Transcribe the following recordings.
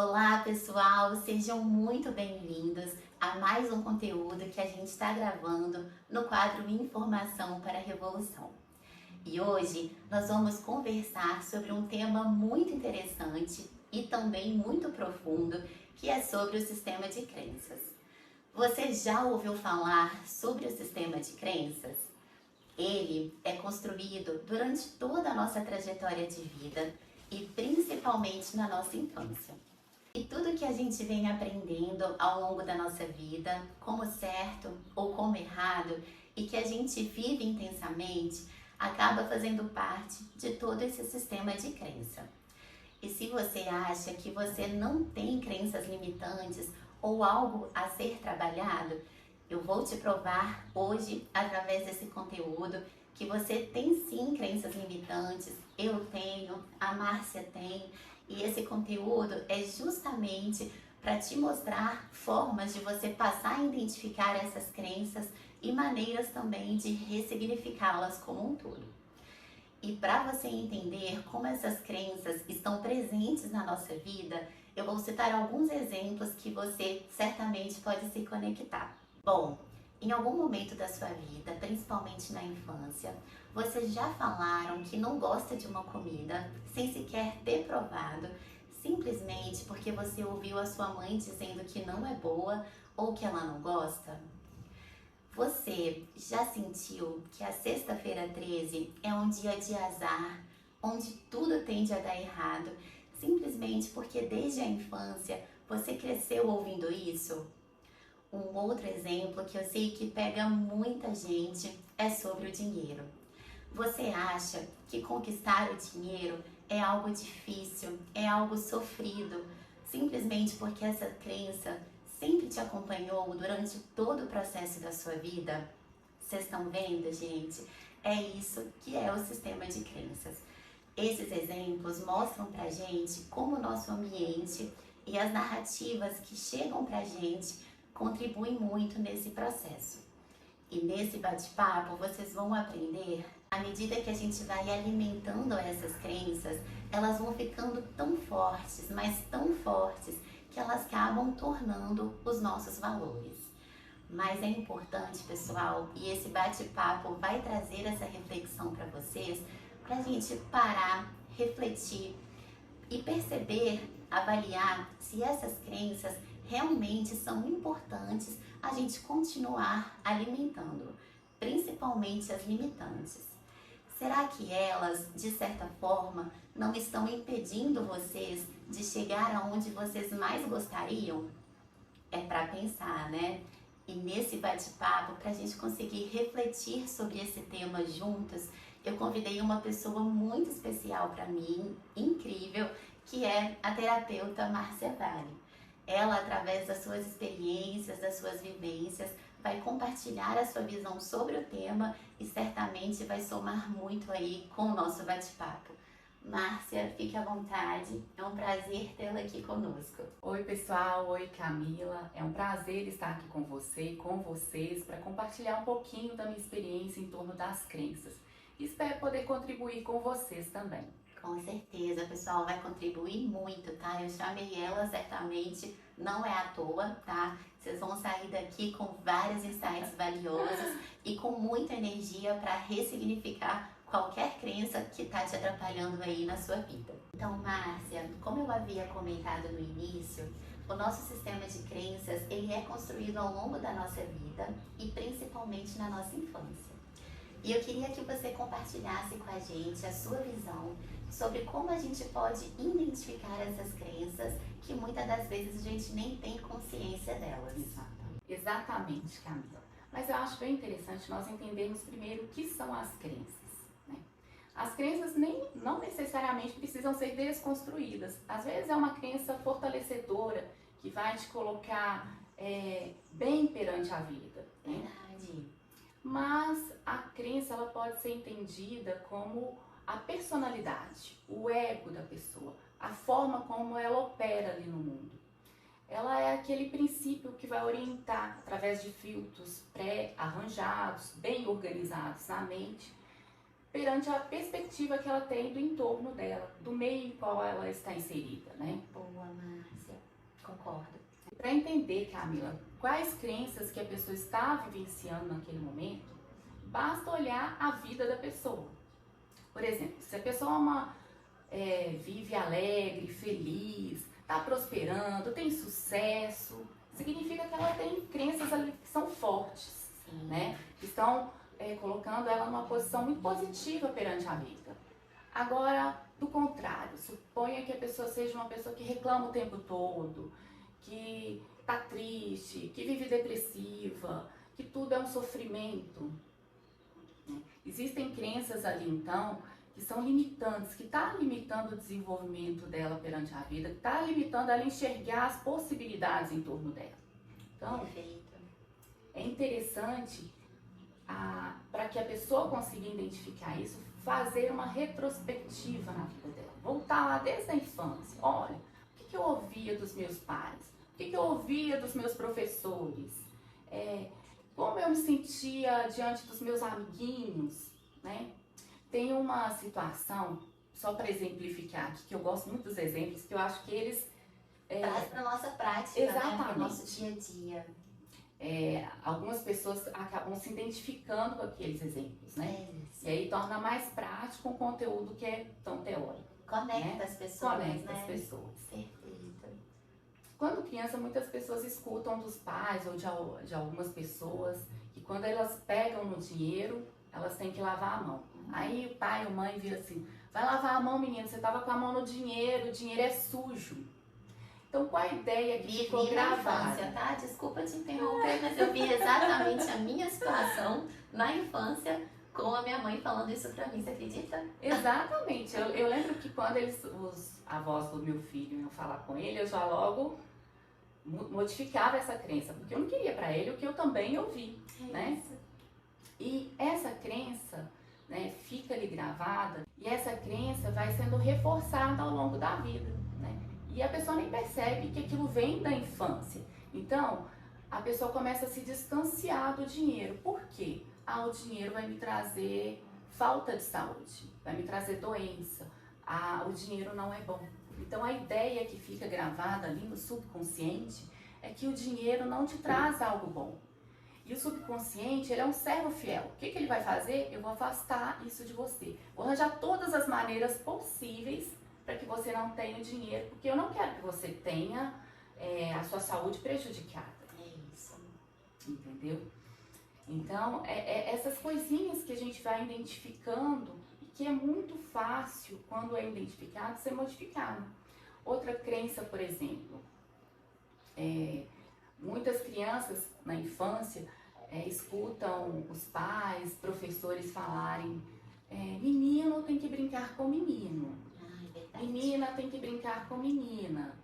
Olá pessoal, sejam muito bem-vindos a mais um conteúdo que a gente está gravando no quadro Informação para a Revolução. E hoje nós vamos conversar sobre um tema muito interessante e também muito profundo, que é sobre o sistema de crenças. Você já ouviu falar sobre o sistema de crenças? Ele é construído durante toda a nossa trajetória de vida e principalmente na nossa infância. E tudo que a gente vem aprendendo ao longo da nossa vida, como certo ou como errado, e que a gente vive intensamente, acaba fazendo parte de todo esse sistema de crença. E se você acha que você não tem crenças limitantes ou algo a ser trabalhado, eu vou te provar hoje, através desse conteúdo, que você tem sim crenças limitantes, eu tenho, a Márcia tem, e esse conteúdo é justamente para te mostrar formas de você passar a identificar essas crenças e maneiras também de ressignificá-las como um todo. E para você entender como essas crenças estão presentes na nossa vida, eu vou citar alguns exemplos que você certamente pode se conectar. Bom, em algum momento da sua vida, principalmente na infância, vocês já falaram que não gosta de uma comida sem sequer ter provado, simplesmente porque você ouviu a sua mãe dizendo que não é boa ou que ela não gosta? Você já sentiu que a sexta-feira 13 é um dia de azar, onde tudo tende a dar errado, simplesmente porque desde a infância você cresceu ouvindo isso? Um outro exemplo que eu sei que pega muita gente é sobre o dinheiro. Você acha que conquistar o dinheiro é algo difícil, é algo sofrido, simplesmente porque essa crença sempre te acompanhou durante todo o processo da sua vida? Vocês estão vendo, gente? É isso que é o sistema de crenças. Esses exemplos mostram pra gente como o nosso ambiente e as narrativas que chegam pra gente contribuem muito nesse processo. E nesse bate-papo vocês vão aprender, à medida que a gente vai alimentando essas crenças, elas vão ficando tão fortes, mas tão fortes, que elas acabam tornando os nossos valores. Mas é importante, pessoal, e esse bate-papo vai trazer essa reflexão para vocês, para a gente parar, refletir e perceber, avaliar se essas crenças realmente são importantes a gente continuar alimentando, principalmente as limitantes. Será que elas, de certa forma, não estão impedindo vocês de chegar aonde vocês mais gostariam? É para pensar, né? E nesse bate-papo, para a gente conseguir refletir sobre esse tema juntos, eu convidei uma pessoa muito especial para mim, incrível, que é a terapeuta Márcia Vale. Ela, através das suas experiências, das suas vivências, vai compartilhar a sua visão sobre o tema e certamente vai somar muito aí com o nosso bate-papo. Márcia, fique à vontade, é um prazer tê-la aqui conosco. Oi pessoal, oi Camila, é um prazer estar aqui com você e com vocês para compartilhar um pouquinho da minha experiência em torno das crenças. Espero poder contribuir com vocês também. Com certeza, pessoal, vai contribuir muito, tá? Eu chamei ela, certamente não é à toa, tá? Vocês vão sair daqui com vários insights valiosos e com muita energia para ressignificar qualquer crença que está te atrapalhando aí na sua vida. Então, Márcia, como eu havia comentado no início, o nosso sistema de crenças, ele é construído ao longo da nossa vida e principalmente na nossa infância. E eu queria que você compartilhasse com a gente a sua visão sobre como a gente pode identificar essas crenças que muitas das vezes a gente nem tem consciência delas. Exatamente, Camila. Mas eu acho bem interessante nós entendermos primeiro o que são as crenças, né? As crenças não necessariamente precisam ser desconstruídas. Às vezes é uma crença fortalecedora que vai te colocar bem perante a vida, né? Verdade. Mas a crença ela pode ser entendida como a personalidade, o ego da pessoa, a forma como ela opera ali no mundo. Ela é aquele princípio que vai orientar através de filtros pré-arranjados, bem organizados na mente, perante a perspectiva que ela tem do entorno dela, do meio em qual ela está inserida, né? Boa, Márcia. entender, Camila, quais crenças que a pessoa está vivenciando naquele momento, basta olhar a vida da pessoa. Por exemplo, se a pessoa vive alegre, feliz, está prosperando, tem sucesso, significa que ela tem crenças ali que são fortes, né? Que estão colocando ela numa posição muito positiva perante a vida. Agora, do contrário, suponha que a pessoa seja uma pessoa que reclama o tempo todo, que está triste, que vive depressiva, que tudo é um sofrimento. Existem crenças ali, então, que são limitantes, que está limitando o desenvolvimento dela perante a vida, que está limitando ela a enxergar as possibilidades em torno dela. Então, é interessante, para que a pessoa consiga identificar isso, fazer uma retrospectiva na vida dela. Voltar lá desde a infância. Olha, o que eu ouvia dos meus pais? O que eu ouvia dos meus professores? Como eu me sentia diante dos meus amiguinhos, né? Tem uma situação, só para exemplificar aqui, que eu gosto muito dos exemplos, que eu acho que eles... traz para nossa prática, exatamente, né? Para o nosso dia a dia. Algumas pessoas acabam se identificando com aqueles exemplos, né? E aí torna mais prático um conteúdo que é tão teórico. Conecta, né? As pessoas, Conecta, né? As pessoas. Perfeito. Quando criança, muitas pessoas escutam dos pais ou de algumas pessoas que quando elas pegam no dinheiro, elas têm que lavar a mão. Aí o pai ou mãe vira assim, vai lavar a mão, menino, você estava com a mão no dinheiro, o dinheiro é sujo. Então, qual a ideia que ficou gravada? Infância, tá? Desculpa te interromper, mas eu vi exatamente a minha situação na infância com a minha mãe falando isso pra mim, você acredita? Exatamente. Eu lembro que quando os avós do meu filho iam falar com ele, eu já logo modificava essa crença, porque eu não queria pra ele o que eu também ouvi, né? Isso. E essa crença, né, fica ali gravada e essa crença vai sendo reforçada ao longo da vida, né? E a pessoa nem percebe que aquilo vem da infância. Então, a pessoa começa a se distanciar do dinheiro. Por quê? O dinheiro vai me trazer falta de saúde, vai me trazer doença. O dinheiro não é bom. Então, a ideia que fica gravada ali no subconsciente é que o dinheiro não te traz algo bom. E o subconsciente, ele é um servo fiel. O que ele vai fazer? Eu vou afastar isso de você. Vou arranjar todas as maneiras possíveis para que você não tenha o dinheiro, porque eu não quero que você tenha a sua saúde prejudicada. É isso. Entendeu? Então, essas coisinhas que a gente vai identificando e que é muito fácil, quando é identificado, ser modificado. Outra crença, por exemplo, muitas crianças na infância escutam os pais, professores falarem menino tem que brincar com menino. Menina tem que brincar com menina.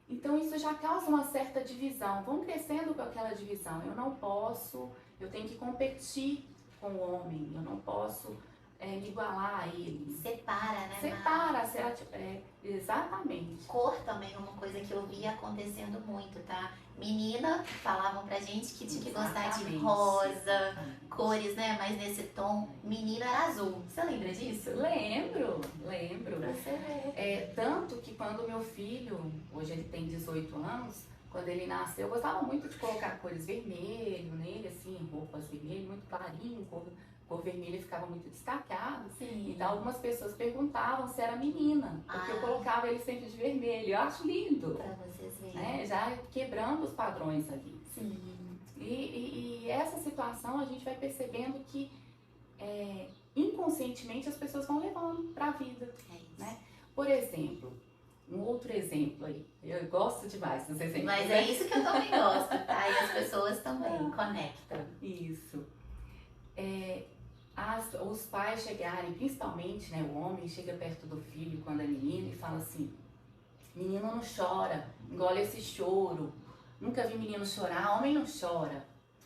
Então isso já causa uma certa divisão. Vão crescendo com aquela divisão. Eu não posso, eu tenho que competir com o homem. Eu não posso me igualar a ele. Separa, né? Separa, exatamente. Cor também é uma coisa que eu vi acontecendo muito, tá? Menina, falavam pra gente que tinha que gostar de rosa, cores, né? Mas nesse tom, menina era azul. Você lembra disso? Lembro. Você vê. Tanto que quando meu filho, hoje ele tem 18 anos, quando ele nasceu, eu gostava muito de colocar cores vermelho nele, assim, roupas vermelhas, muito clarinho, cor vermelha ficava muito destacado. Sim. Então algumas pessoas perguntavam se era menina, porque eu colocava ele sempre de vermelho. Eu acho lindo. Pra vocês verem. Né? Já quebrando os padrões ali. Sim. E essa situação a gente vai percebendo que inconscientemente as pessoas vão levando para a vida. É isso. Né? Por exemplo, um outro exemplo aí. Eu gosto demais dos exemplos. Mas é isso que eu também gosto, tá? E as pessoas também conectam. Isso. Os pais chegarem, principalmente, né, o homem chega perto do filho quando é menino e fala assim: menino não chora, engole esse choro. Nunca vi menino chorar, homem não chora.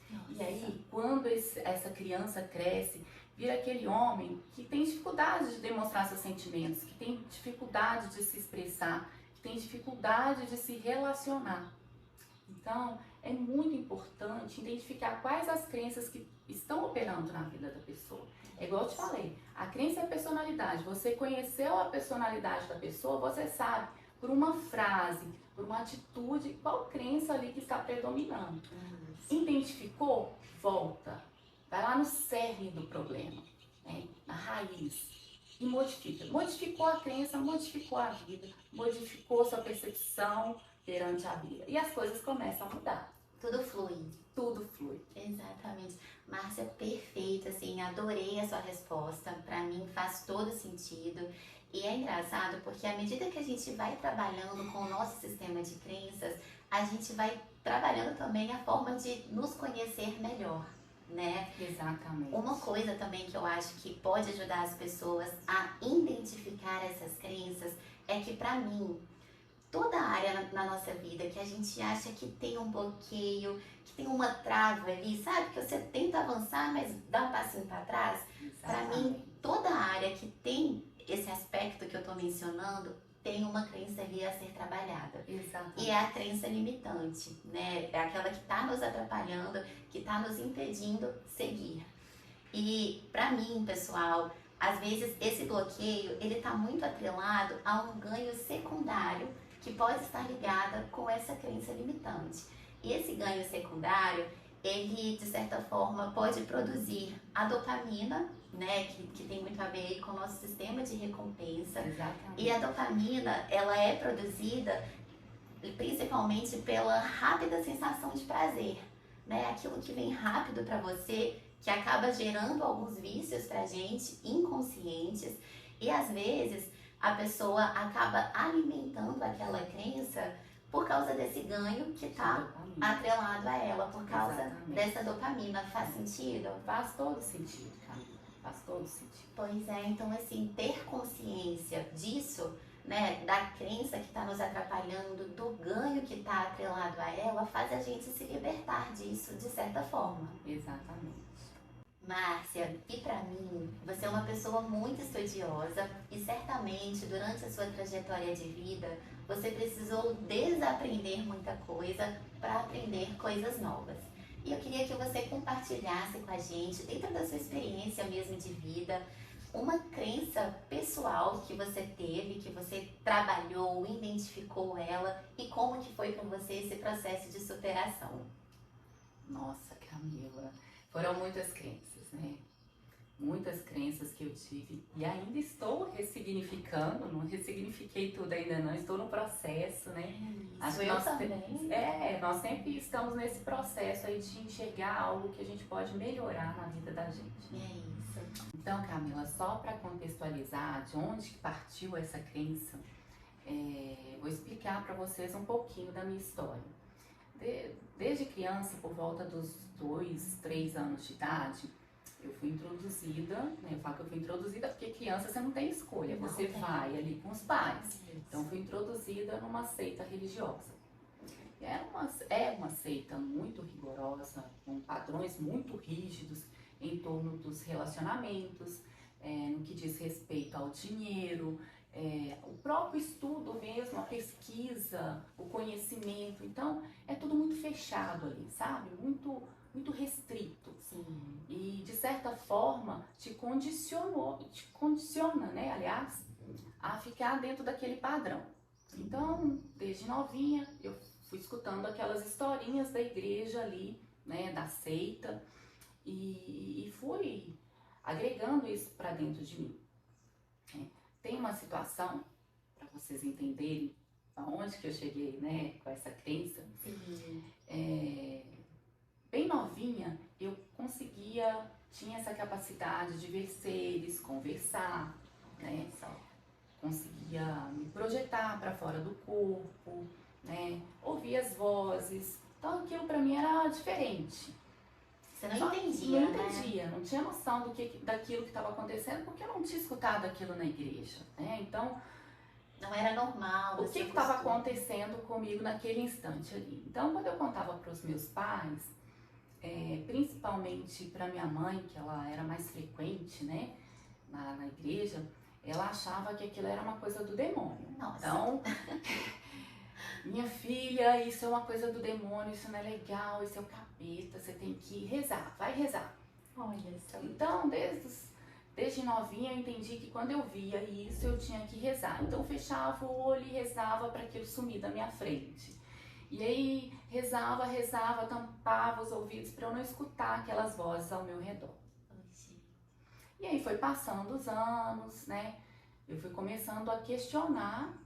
Nossa. E aí, quando essa criança cresce, vira aquele homem que tem dificuldade de demonstrar seus sentimentos, que tem dificuldade de se expressar, que tem dificuldade de se relacionar. Então, é muito importante identificar quais as crenças que estão operando na vida da pessoa. É igual eu te falei, a crença é a personalidade. Você conheceu a personalidade da pessoa, você sabe, por uma frase, por uma atitude, qual crença ali que está predominando. Identificou? Volta. Vai lá no cerne do problema, né? Na raiz. E modifica. Modificou a crença, modificou a vida, modificou sua percepção perante a vida. E as coisas começam a mudar. Tudo flui. Tudo flui. Exatamente. Márcia, perfeita, assim, adorei a sua resposta. Pra mim faz todo sentido. E é engraçado porque à medida que a gente vai trabalhando com o nosso sistema de crenças, a gente vai trabalhando também a forma de nos conhecer melhor, né? Exatamente. Uma coisa também que eu acho que pode ajudar as pessoas a identificar essas crenças é que, pra mim, toda área na nossa vida que a gente acha que tem um bloqueio, que tem uma trava ali, sabe? Que você tenta avançar, mas dá um passinho para trás. Para mim, toda área que tem esse aspecto que eu tô mencionando tem uma crença ali a ser trabalhada. Exatamente. E é a crença limitante, né? É aquela que tá nos atrapalhando, que tá nos impedindo seguir. E para mim, pessoal, às vezes esse bloqueio, ele tá muito atrelado a um ganho secundário que pode estar ligada com essa crença limitante. E esse ganho secundário, ele de certa forma pode produzir a dopamina, né, que tem muito a ver com o nosso sistema de recompensa. Exatamente. E a dopamina, ela é produzida principalmente pela rápida sensação de prazer, né? Aquilo que vem rápido para você, que acaba gerando alguns vícios pra gente, inconscientes, e às vezes a pessoa acaba alimentando aquela crença por causa desse ganho que está atrelado a ela, por causa dessa dopamina. Faz sentido? Faz todo sentido, Camila. Faz todo sentido. Pois é, então assim, ter consciência disso, né, da crença que está nos atrapalhando, do ganho que está atrelado a ela, faz a gente se libertar disso de certa forma. Exatamente. Márcia, e pra mim, você é uma pessoa muito estudiosa e certamente durante a sua trajetória de vida você precisou desaprender muita coisa para aprender coisas novas. E eu queria que você compartilhasse com a gente, dentro da sua experiência mesmo de vida, uma crença pessoal que você teve, que você trabalhou, identificou ela e como que foi para você esse processo de superação. Nossa, Camila, foram muitas crenças, né? Muitas crenças que eu tive e ainda estou ressignificando, não ressignifiquei tudo ainda não, estou no processo, né? Acho que nós também. Nós sempre estamos nesse processo aí de enxergar algo que a gente pode melhorar na vida da gente. É isso. Então, Camila, só para contextualizar de onde que partiu essa crença, vou explicar para vocês um pouquinho da minha história. Desde criança, por volta dos 2, 3 anos de idade, eu fui introduzida, né? Eu falo que eu fui introduzida porque criança você não tem escolha, você vai ali com os pais. Então, fui introduzida numa seita religiosa. É uma seita muito rigorosa, com padrões muito rígidos em torno dos relacionamentos, no que diz respeito ao dinheiro, o próprio estudo mesmo, a pesquisa, o conhecimento. Então, é tudo muito fechado ali, sabe? Muito restrito. Sim. E, de certa forma, te condiciona, né, aliás, a ficar dentro daquele padrão. Então, desde novinha, eu fui escutando aquelas historinhas da igreja ali, né, da seita, e fui agregando isso para dentro de mim. Tem uma situação, para vocês entenderem aonde que eu cheguei, né, com essa crença. Sim. Bem novinha, eu tinha essa capacidade de ver seres, conversar, né? Conseguia me projetar para fora do corpo, né? Ouvir as vozes. Então aquilo para mim era diferente. Você não entendia, Não né? entendia, não tinha noção daquilo que estava acontecendo, porque eu não tinha escutado aquilo na igreja, né? Então, não era normal. O que estava acontecendo comigo naquele instante ali? Então, quando eu contava para os meus pais, principalmente para minha mãe, que ela era mais frequente, né, na igreja, ela achava que aquilo era uma coisa do demônio. Nossa. Então, minha filha, isso é uma coisa do demônio, isso não é legal, isso é o capeta, você tem que rezar, vai rezar. Olha só. Então, Desde novinha eu entendi que quando eu via isso eu tinha que rezar. Então eu fechava o olho e rezava para aquilo sumir da minha frente. E aí rezava, tampava os ouvidos para eu não escutar aquelas vozes ao meu redor. E aí foi passando os anos, né? Eu fui começando a questionar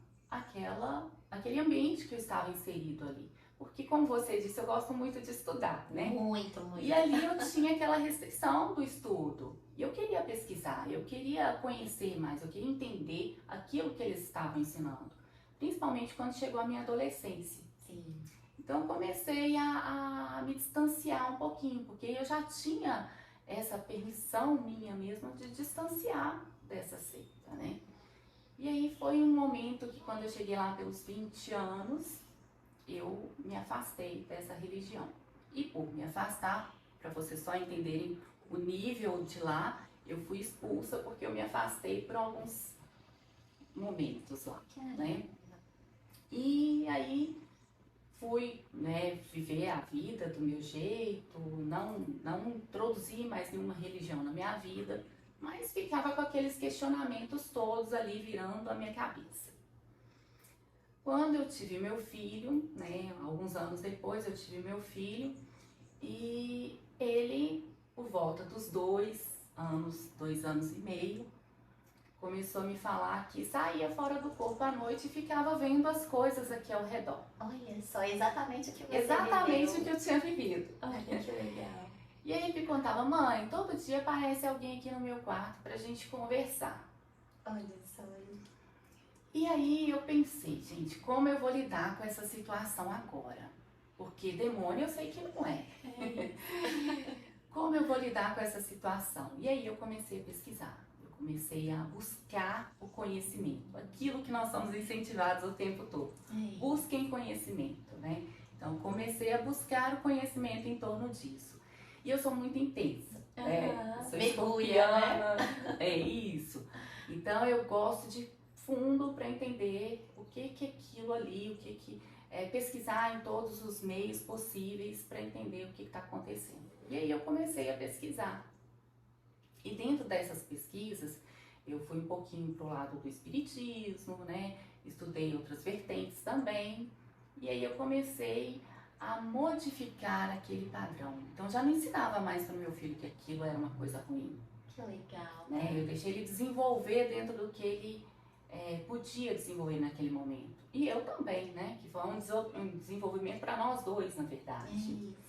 aquele ambiente que eu estava inserido ali. Porque, como você disse, eu gosto muito de estudar, né? Muito, muito. E ali eu tinha aquela restrição do estudo. E eu queria pesquisar, eu queria conhecer mais, eu queria entender aquilo que eles estavam ensinando. Principalmente quando chegou a minha adolescência. Sim. Então eu comecei a me distanciar um pouquinho, porque eu já tinha essa permissão minha mesma de distanciar dessa seita, né? E aí foi um momento que quando eu cheguei lá pelos 20 anos, eu me afastei dessa religião. E por me afastar, para vocês só entenderem o nível de lá, eu fui expulsa porque eu me afastei por alguns momentos lá, né? E aí fui, né, viver a vida do meu jeito, não introduzi mais nenhuma religião na minha vida, mas ficava com aqueles questionamentos todos ali virando a minha cabeça. Quando eu tive meu filho, né, alguns anos depois eu tive meu filho, e ele, por volta dos 2 anos e meio, começou a me falar que saía fora do corpo à noite e ficava vendo as coisas aqui ao redor. Olha só, exatamente o que você Exatamente viveu. o que eu tinha vivido. Olha que legal. E aí ele me contava, mãe, todo dia aparece alguém aqui no meu quarto pra gente conversar. Olha só. E aí eu pensei, gente, como eu vou lidar com essa situação agora? Porque demônio eu sei que não é. Como eu vou lidar com essa situação? E aí eu comecei a pesquisar. Comecei a buscar o conhecimento, aquilo que nós somos incentivados o tempo todo. Busquem conhecimento, né? Então, comecei a buscar o conhecimento em torno disso. E eu sou muito intensa, né? Eu sou escorpiana, né? É isso. Então, eu gosto de fundo para entender o que é aquilo ali, pesquisar em todos os meios possíveis para entender o que está acontecendo. E aí eu comecei a pesquisar. E dentro dessas pesquisas, eu fui um pouquinho pro lado do espiritismo, né? Estudei outras vertentes também. E aí eu comecei a modificar aquele padrão. Então já não ensinava mais para o meu filho que aquilo era uma coisa ruim. Que legal, né? Eu deixei ele desenvolver dentro do que ele podia desenvolver naquele momento. E eu também, né? Que foi um desenvolvimento para nós dois, na verdade. Isso.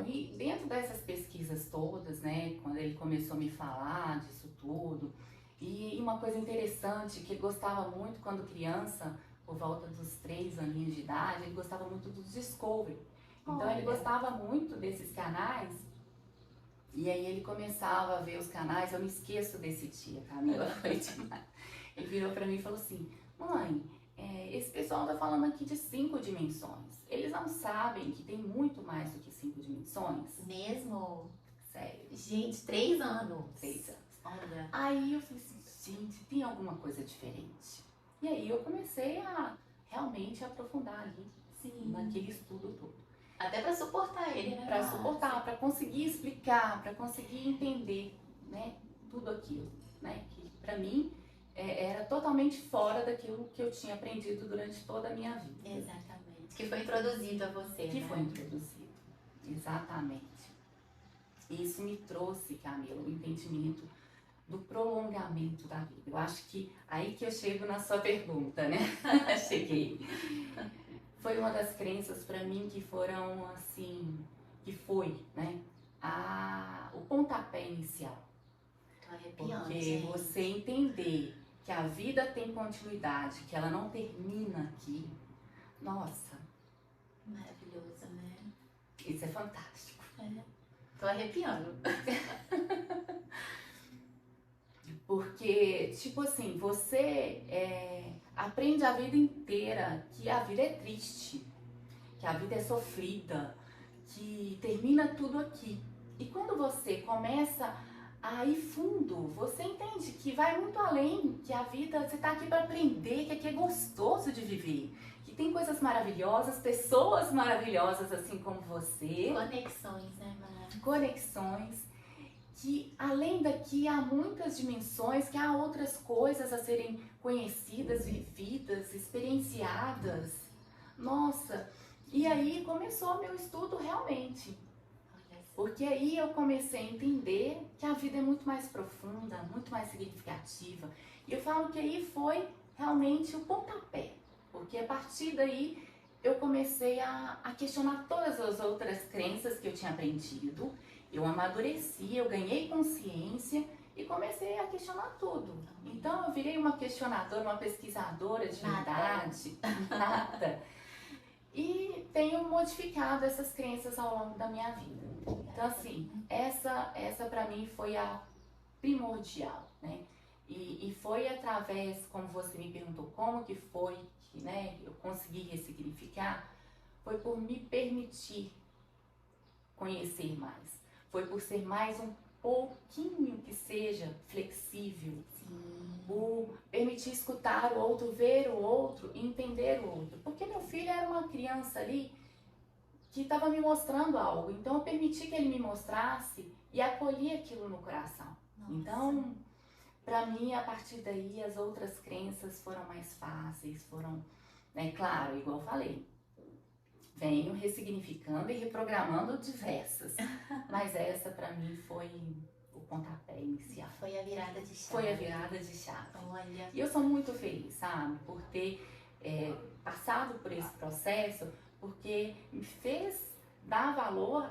E dentro dessas pesquisas todas, né, quando ele começou a me falar disso tudo, e uma coisa interessante, que ele gostava muito quando criança, por volta dos 3 aninhos de idade, ele gostava muito do Discovery. Então ele gostava muito desses canais, e aí ele começava a ver os canais, eu não esqueço desse dia, Camila, foi demais. Ele virou pra mim e falou assim, mãe, esse pessoal tá falando aqui de 5 dimensões. Eles não sabem que tem muito mais do que 5 dimensões? Mesmo? Sério. Gente, 3 anos. 3 anos. Olha. Aí eu falei assim, gente, tem alguma coisa diferente? E aí eu comecei a realmente aprofundar ali, naquele estudo todo. Até pra suportar ele, né? Pra suportar, pra conseguir explicar, pra conseguir entender, né, tudo aquilo, né, que pra mim era totalmente fora daquilo que eu tinha aprendido durante toda a minha vida. Exatamente. Que foi introduzido a você, Que né? foi introduzido, exatamente. Isso me trouxe, Camila, o entendimento do prolongamento da vida. Eu acho que aí que eu chego na sua pergunta, né? Cheguei. Foi uma das crenças para mim que foram assim, que foi, né? O pontapé inicial. Tô arrepiando, Porque gente. você entender que a vida tem continuidade, que ela não termina aqui, nossa. Maravilhoso, né? Isso é fantástico. Tô arrepiando. Porque, tipo assim, você aprende a vida inteira que a vida é triste, que a vida é sofrida, que termina tudo aqui. E quando você começa a ir fundo, você entende que vai muito além, que a vida, você tá aqui para aprender, que aqui é gostoso de viver, que tem coisas maravilhosas, pessoas maravilhosas assim como você. Conexões, né, Mara? Conexões. que além daqui há muitas dimensões, que há outras coisas a serem conhecidas, vividas, experienciadas. Nossa, e aí começou meu estudo realmente. Porque aí eu comecei a entender que a vida é muito mais profunda, muito mais significativa. E eu falo que aí foi realmente o pontapé. Porque a partir daí eu comecei a questionar todas as outras crenças que eu tinha aprendido. Eu amadureci, eu ganhei consciência e comecei a questionar tudo. Então eu virei uma questionadora, uma pesquisadora de verdade, nada. E tenho modificado essas crenças ao longo da minha vida. Então assim, essa para mim foi a primordial, né? E foi através, como você me perguntou, como que foi que, né, eu consegui ressignificar, foi por me permitir conhecer mais. Foi por ser mais um pouquinho que seja flexível. Sim. Por permitir escutar o outro, ver o outro, entender o outro. Porque meu filho era uma criança ali que estava me mostrando algo. Então eu permiti que ele me mostrasse e acolhi aquilo no coração. Nossa. Então, para mim, a partir daí, as outras crenças foram mais fáceis, foram, né, claro, igual eu falei, venho ressignificando e reprogramando diversas, mas essa para mim foi o pontapé inicial. Foi a virada de chave. Foi a virada de chave. Olha. E eu sou muito feliz, sabe, por ter passado por esse processo, porque me fez dar valor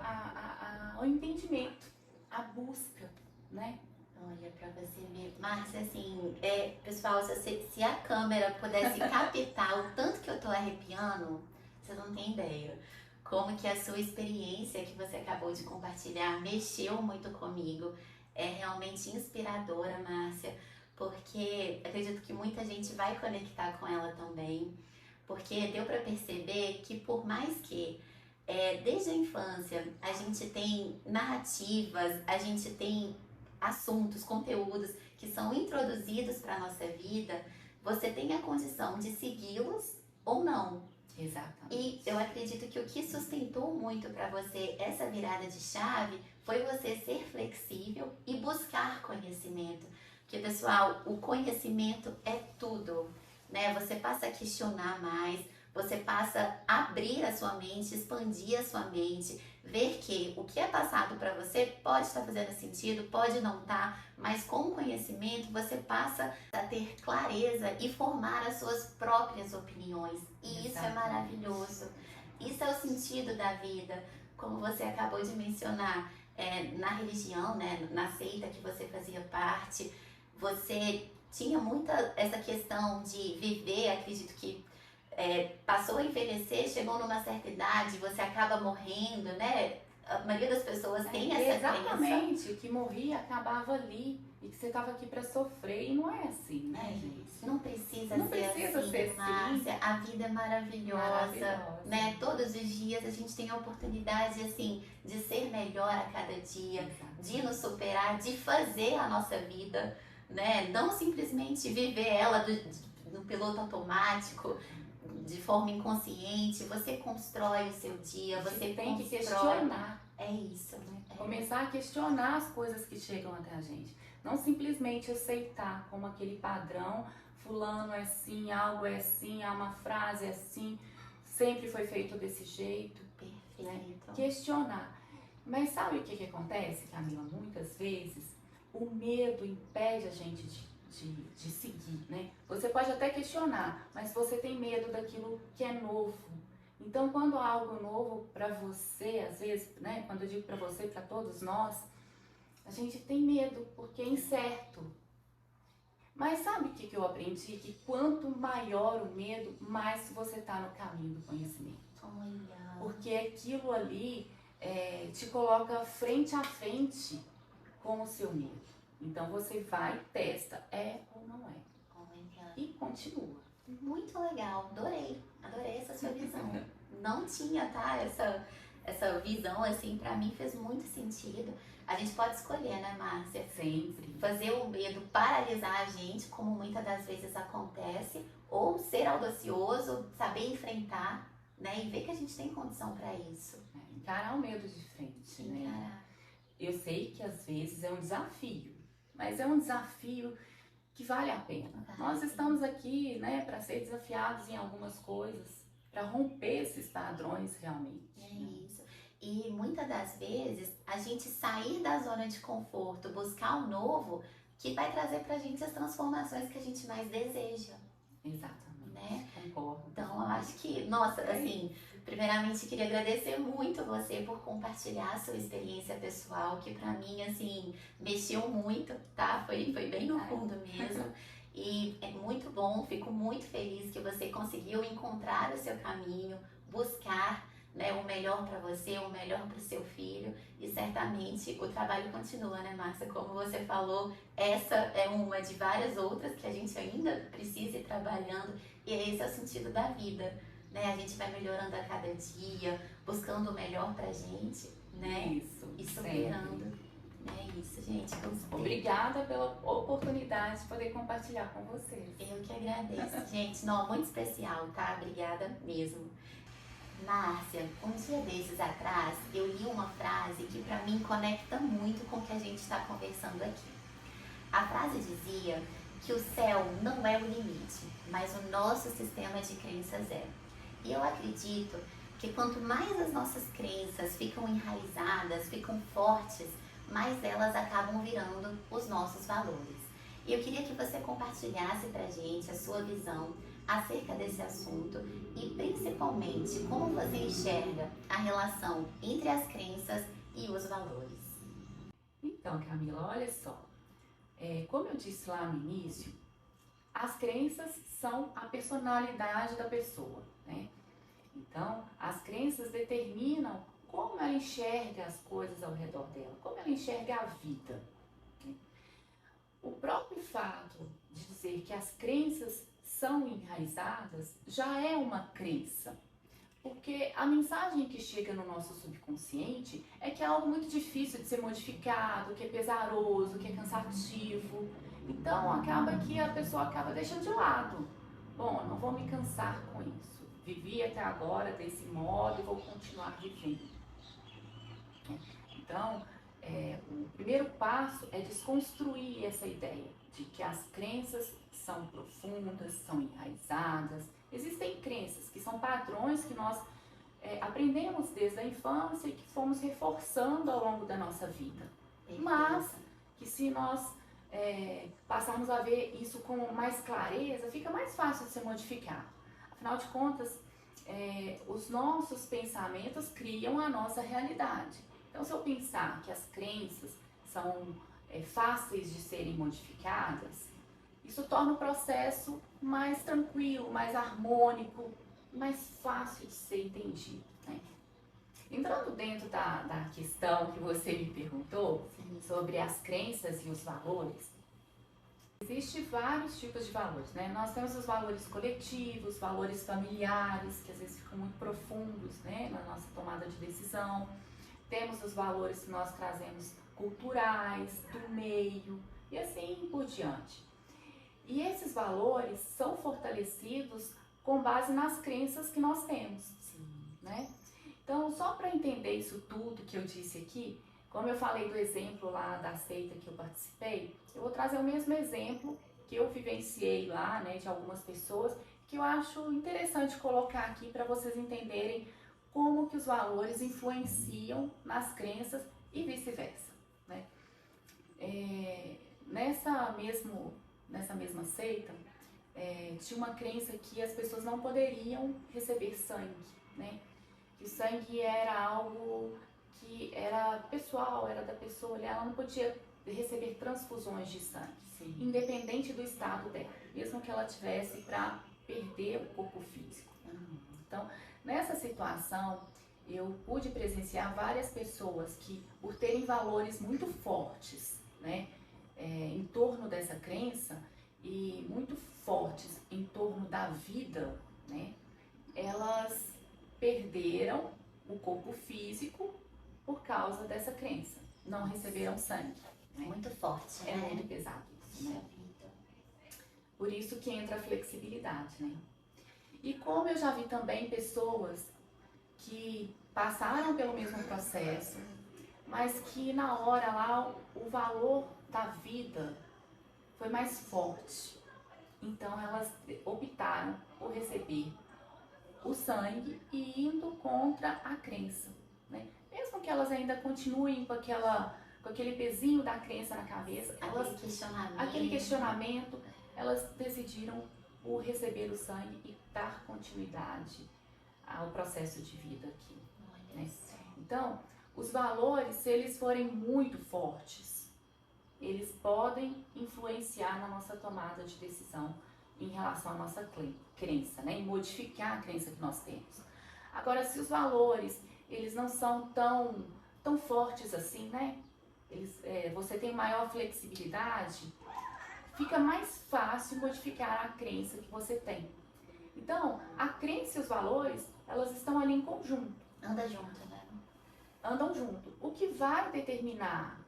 ao entendimento, à busca, né? Olha, pra você ver. Márcia, assim, pessoal, se a câmera pudesse captar o tanto que eu tô arrepiando, você não tem ideia. Como que a sua experiência que você acabou de compartilhar mexeu muito comigo. É realmente inspiradora, Márcia, porque acredito que muita gente vai conectar com ela também. Porque deu pra perceber que por mais que desde a infância a gente tem narrativas, a gente tem assuntos, conteúdos que são introduzidos para a nossa vida, você tem a condição de segui-los ou não. Exatamente. E eu acredito que o que sustentou muito para você essa virada de chave foi você ser flexível e buscar conhecimento. Porque, pessoal, o conhecimento é tudo, né? Você passa a questionar mais, você passa a abrir a sua mente, expandir a sua mente, ver que o que é passado para você pode estar fazendo sentido, pode não estar, mas com o conhecimento você passa a ter clareza e formar as suas próprias opiniões. E isso é maravilhoso. Isso é o sentido da vida, como você acabou de mencionar, na religião, né, na seita que você fazia parte, você tinha muita essa questão de viver, acredito que passou a envelhecer, chegou numa certa idade, você acaba morrendo, né? A maioria das pessoas tem essa crença. Exatamente, que morria, acabava ali e que você estava aqui para sofrer e não é assim, né, gente? Não precisa ser assim, Márcia. A vida é maravilhosa, né? Todos os dias a gente tem a oportunidade, assim, de ser melhor a cada dia, de nos superar, de fazer a nossa vida, né? Não simplesmente viver ela no piloto automático, de forma inconsciente. Você constrói o seu dia, você tem que constrói. questionar. É isso, né? Começar a questionar as coisas que chegam até a gente. Não simplesmente aceitar como aquele padrão, fulano é assim, algo é assim, há uma frase assim, sempre foi feito desse jeito. Perfeito. Né? Questionar. Mas sabe o que acontece, Camila? Muitas vezes o medo impede a gente de seguir, né? Você pode até questionar, mas você tem medo daquilo que é novo. Então, quando há algo novo para você, às vezes, né? Quando eu digo para você, para todos nós, a gente tem medo porque é incerto. Mas sabe o que eu aprendi? Que quanto maior o medo, mais você está no caminho do conhecimento. Olha. Porque aquilo ali te coloca frente a frente com o seu medo. Então você vai, testa, ou não é. Olha. E continua. Muito legal, adorei essa sua visão. Não tinha, tá? Essa visão, assim, pra mim fez muito sentido. A gente pode escolher, né, Márcia? Sempre. Fazer o medo paralisar a gente, como muitas das vezes acontece, ou ser audacioso, saber enfrentar, né? E ver que a gente tem condição pra isso. Encarar o medo de frente, né? Eu sei que às vezes é um desafio, mas é um desafio que vale a pena. Nós estamos aqui, né, para ser desafiados em algumas coisas, para romper esses padrões realmente. É isso. E muitas das vezes a gente sair da zona de conforto, buscar o novo, que vai trazer pra gente as transformações que a gente mais deseja, Exatamente. né? Concordo. Então eu acho que, nossa, assim, primeiramente queria agradecer muito você por compartilhar a sua experiência pessoal, que pra mim, assim, mexeu muito, tá? Foi bem no fundo mesmo. E é muito bom, fico muito feliz que você conseguiu encontrar o seu caminho, buscar, né, o melhor para você, o melhor para o seu filho, e certamente o trabalho continua, né, Márcia? Como você falou, essa é uma de várias outras que a gente ainda precisa ir trabalhando, e esse é o sentido da vida, né? A gente vai melhorando a cada dia, buscando o melhor pra gente, né? Isso. E superando. É isso, gente. Gostei. Obrigada pela oportunidade de poder compartilhar com vocês. Eu que agradeço, gente. Não, muito especial, tá? Obrigada mesmo. Márcia, um dia desses atrás, eu li uma frase que pra mim conecta muito com o que a gente está conversando aqui. A frase dizia que o céu não é o limite, mas o nosso sistema de crenças é. E eu acredito que quanto mais as nossas crenças ficam enraizadas, ficam fortes, mais elas acabam virando os nossos valores. E eu queria que você compartilhasse pra gente a sua visão acerca desse assunto e principalmente como você enxerga a relação entre as crenças e os valores. Então, Camila, olha só. Como eu disse lá no início, as crenças são a personalidade da pessoa, né? Então, as crenças determinam como ela enxerga as coisas ao redor dela, como ela enxerga a vida. Né? O próprio fato de dizer que as crenças são enraizadas já é uma crença, porque a mensagem que chega no nosso subconsciente é que é algo muito difícil de ser modificado, que é pesaroso, que é cansativo. Então acaba que a pessoa acaba deixando de lado. Bom, não vou me cansar com isso. Vivi até agora desse modo e vou continuar vivendo. Então, o primeiro passo é desconstruir essa ideia de que as crenças são profundas, são enraizadas. Existem crenças que são padrões que nós aprendemos desde a infância e que fomos reforçando ao longo da nossa vida. Mas que se nós passarmos a ver isso com mais clareza, fica mais fácil de ser modificado. Afinal de contas, os nossos pensamentos criam a nossa realidade. Então, se eu pensar que as crenças são fáceis de serem modificadas, isso torna o processo mais tranquilo, mais harmônico, mais fácil de ser entendido. Né? Entrando dentro da questão que você me perguntou, sobre as crenças e os valores, existem vários tipos de valores, né? Nós temos os valores coletivos, valores familiares, que às vezes ficam muito profundos, né, na nossa tomada de decisão. Temos os valores que nós trazemos culturais, do meio e assim por diante. E esses valores são fortalecidos com base nas crenças que nós temos, né? Então, só para entender isso tudo que eu disse aqui, como eu falei do exemplo lá da seita que eu participei, eu vou trazer o mesmo exemplo que eu vivenciei lá, né, de algumas pessoas, que eu acho interessante colocar aqui para vocês entenderem como que os valores influenciam nas crenças e vice-versa, né? Nessa mesma seita, tinha uma crença que as pessoas não poderiam receber sangue, né? Que o sangue era algo que era pessoal, era da pessoa, ela não podia receber transfusões de sangue, sim, independente do estado dela, mesmo que ela tivesse para perder o corpo físico. Então, nessa situação, eu pude presenciar várias pessoas que, por terem valores muito fortes, né, em torno dessa crença e muito fortes em torno da vida, né, elas perderam o corpo físico por causa dessa crença, não receberam sangue. Né? Muito forte, é né? muito pesado isso, né? Por isso que entra a flexibilidade, né? E como eu já vi também pessoas que passaram pelo mesmo processo, mas que na hora lá o valor da vida foi mais forte. Então elas optaram por receber o sangue e indo contra a crença, né? Mesmo que elas ainda continuem com aquele pezinho da crença na cabeça, aquele questionamento, elas decidiram por receber o sangue e dar continuidade ao processo de vida aqui, né? Então, os valores, se eles forem muito fortes, eles podem influenciar na nossa tomada de decisão em relação à nossa crença, né? E modificar a crença que nós temos. Agora, se os valores, eles não são tão fortes assim, né? Você tem maior flexibilidade, fica mais fácil modificar a crença que você tem. Então, a crença e os valores, elas estão ali em conjunto. Anda junto, né? Andam junto. O que vai determinar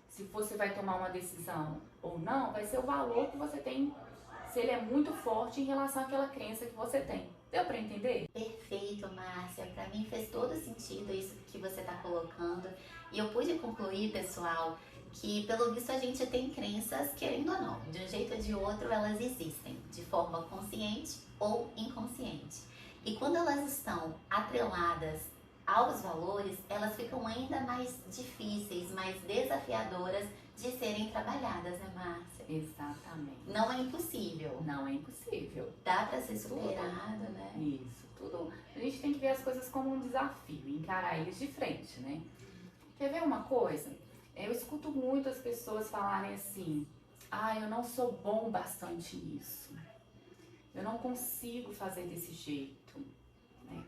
se você vai tomar uma decisão ou não, vai ser o valor que você tem, se ele é muito forte em relação àquela crença que você tem. Deu para entender? Perfeito, Márcia. Para mim fez todo sentido isso que você está colocando. E eu pude concluir, pessoal, que pelo visto a gente tem crenças, querendo ou não, de um jeito ou de outro elas existem, de forma consciente ou inconsciente. E quando elas estão atreladas aos valores, elas ficam ainda mais difíceis, mais desafiadoras de serem trabalhadas, né, Márcia? Exatamente. Não é impossível. Não é impossível. Dá para ser superado, né? Isso, tudo. A gente tem que ver as coisas como um desafio, encarar eles de frente, né? Quer ver uma coisa? Eu escuto muito as pessoas falarem assim: eu não sou bom bastante nisso. Eu não consigo fazer desse jeito, né?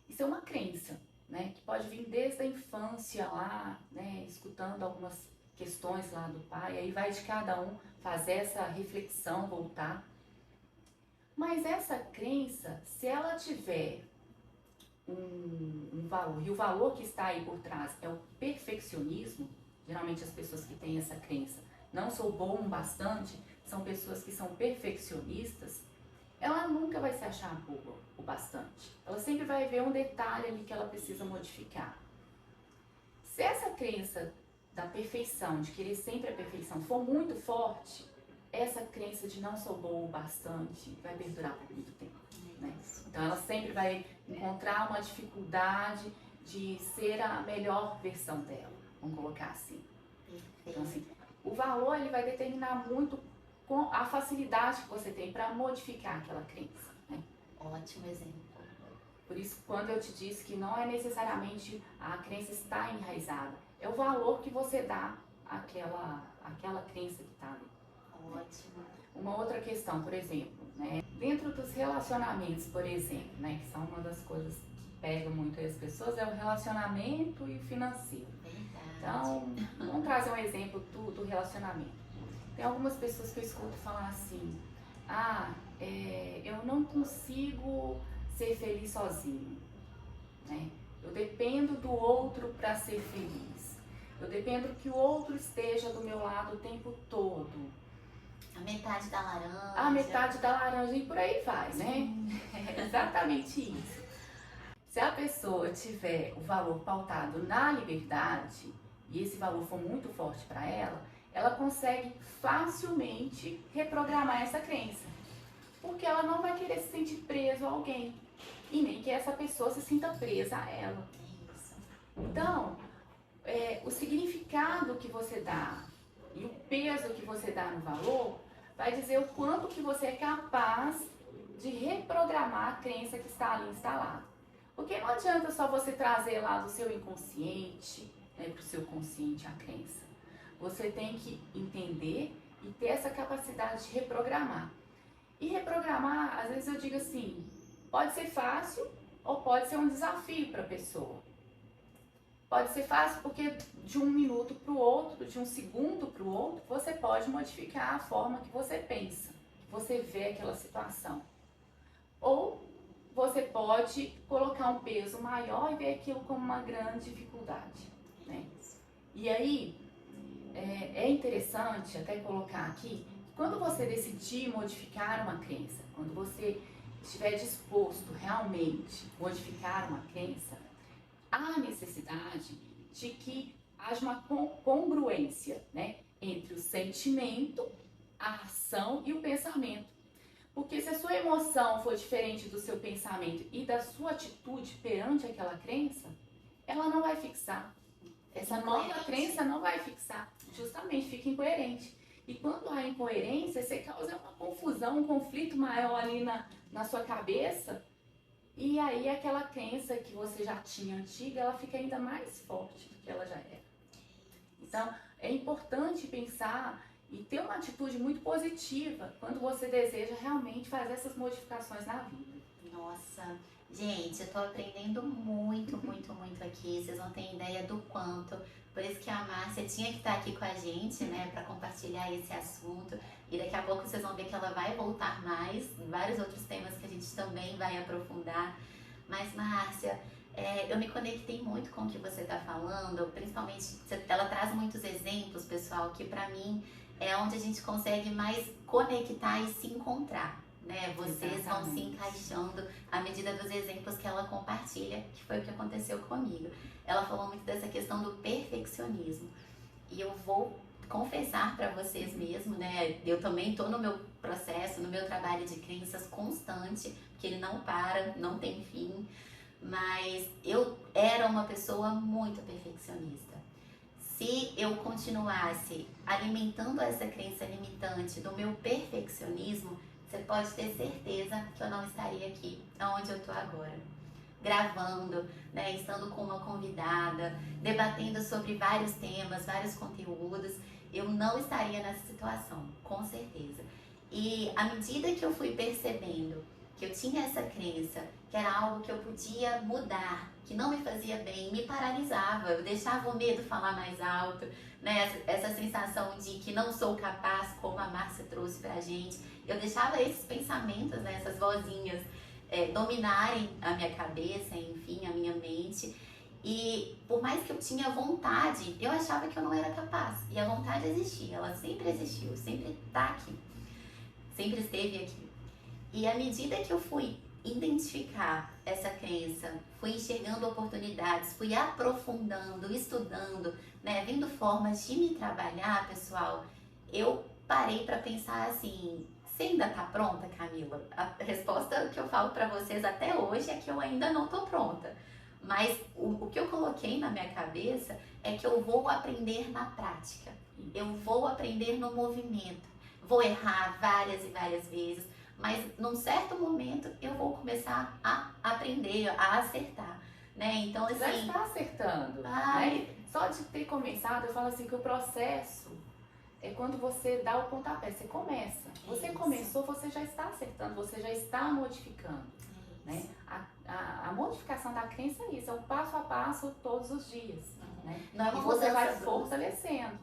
Isso é uma crença, né? Que pode vir desde a infância lá, né? Escutando algumas questões lá do pai, aí vai de cada um fazer essa reflexão, voltar. Mas essa crença, se ela tiver um valor, e o valor que está aí por trás é o perfeccionismo, geralmente as pessoas que têm essa crença, não sou bom bastante, são pessoas que são perfeccionistas, ela nunca vai se achar boa o bastante. Ela sempre vai ver um detalhe ali que ela precisa modificar. Se essa crença da perfeição, de querer sempre a perfeição, for muito forte, essa crença de não sou boa o bastante vai perdurar por muito tempo, né? Então ela sempre vai encontrar uma dificuldade de ser a melhor versão dela, vamos colocar assim. Então assim, o valor ele vai determinar muito com a facilidade que você tem para modificar aquela crença, né? Ótimo exemplo. Por isso, quando eu te disse que não é necessariamente a crença estar enraizada, é o valor que você dá àquela crença que está ali. Ótimo. Uma outra questão, por exemplo, né? Dentro dos relacionamentos, por exemplo, né? Que são uma das coisas que pegam muito as pessoas, é o relacionamento e o financeiro. Verdade. Então, vamos trazer um exemplo do relacionamento. Tem algumas pessoas que eu escuto falar assim: eu não consigo ser feliz sozinho, né? Eu dependo do outro para ser feliz. Eu dependo que o outro esteja do meu lado o tempo todo. A metade da laranja. A metade da laranja e por aí vai, né? É exatamente isso. Se a pessoa tiver o valor pautado na liberdade, e esse valor for muito forte para ela, ela consegue facilmente reprogramar essa crença. Porque ela não vai querer se sentir preso a alguém. E nem que essa pessoa se sinta presa a ela. Isso. Então, o significado que você dá e o peso que você dá no valor vai dizer o quanto que você é capaz de reprogramar a crença que está ali instalada. Porque não adianta só você trazer lá do seu inconsciente, né, para o seu consciente a crença. Você tem que entender e ter essa capacidade de reprogramar. E reprogramar, às vezes eu digo assim, pode ser fácil ou pode ser um desafio para a pessoa. Pode ser fácil porque de um minuto para o outro, de um segundo para o outro, você pode modificar a forma que você pensa, que você vê aquela situação. Ou você pode colocar um peso maior e ver aquilo como uma grande dificuldade, né? E aí, é interessante até colocar aqui, que quando você decidir modificar uma crença, quando você estiver disposto realmente a modificar uma crença, há necessidade de que haja uma congruência, né, entre o sentimento, a ação e o pensamento. Porque se a sua emoção for diferente do seu pensamento e da sua atitude perante aquela crença, ela não vai fixar. Essa nova crença não vai fixar, justamente fica incoerente. E quando há incoerência, você causa uma confusão, um conflito maior ali na sua cabeça, e aí aquela crença que você já tinha antiga, ela fica ainda mais forte do que ela já era. Então, é importante pensar e ter uma atitude muito positiva quando você deseja realmente fazer essas modificações na vida. Nossa, gente, eu tô aprendendo muito, muito, muito aqui. Vocês não têm ideia do quanto. Por isso que a Márcia tinha que estar aqui com a gente, né, para compartilhar esse assunto. E daqui a pouco vocês vão ver que ela vai voltar mais, vários outros temas que a gente também vai aprofundar. Mas, Márcia, eu me conectei muito com o que você está falando, principalmente, ela traz muitos exemplos, pessoal, que para mim é onde a gente consegue mais conectar e se encontrar, né? Vocês vão se encaixando à medida dos exemplos que ela compartilha, que foi o que aconteceu comigo. Ela falou muito dessa questão do perfeccionismo. E eu vou confessar para vocês mesmo, né? Eu também estou no meu processo, no meu trabalho de crenças constante, que ele não para, não tem fim. Mas eu era uma pessoa muito perfeccionista. Se eu continuasse alimentando essa crença limitante do meu perfeccionismo, você pode ter certeza que eu não estaria aqui, onde eu estou agora. Gravando, né, estando com uma convidada, debatendo sobre vários temas, vários conteúdos, eu não estaria nessa situação, com certeza. E à medida que eu fui percebendo que eu tinha essa crença, que era algo que eu podia mudar, que não me fazia bem, me paralisava, eu deixava o medo falar mais alto, né? Essa sensação de que não sou capaz, como a Márcia trouxe pra gente, eu deixava esses pensamentos, né, essas vozinhas dominarem a minha cabeça, enfim, a minha mente. E por mais que eu tinha vontade, eu achava que eu não era capaz. E a vontade existia, ela sempre existiu, sempre tá aqui, sempre esteve aqui. E à medida que eu fui identificar essa crença, fui enxergando oportunidades, fui aprofundando, estudando, né, vendo formas de me trabalhar, pessoal, eu parei para pensar assim: você ainda tá pronta, Camila? A resposta que eu falo para vocês até hoje é que eu ainda não tô pronta. Mas o que eu coloquei na minha cabeça é que eu vou aprender na prática. Eu vou aprender no movimento. Vou errar várias e várias vezes, mas num certo momento eu vou começar a aprender, a acertar, né? Então, assim... Já está acertando, né? Só de ter começado, eu falo assim que o processo é quando você dá o pontapé, você começa. Você começou, você já está acertando, você já está modificando, né? A modificação da crença é isso, é um passo a passo todos os dias, né? Não é uma e você vai brusca, fortalecendo,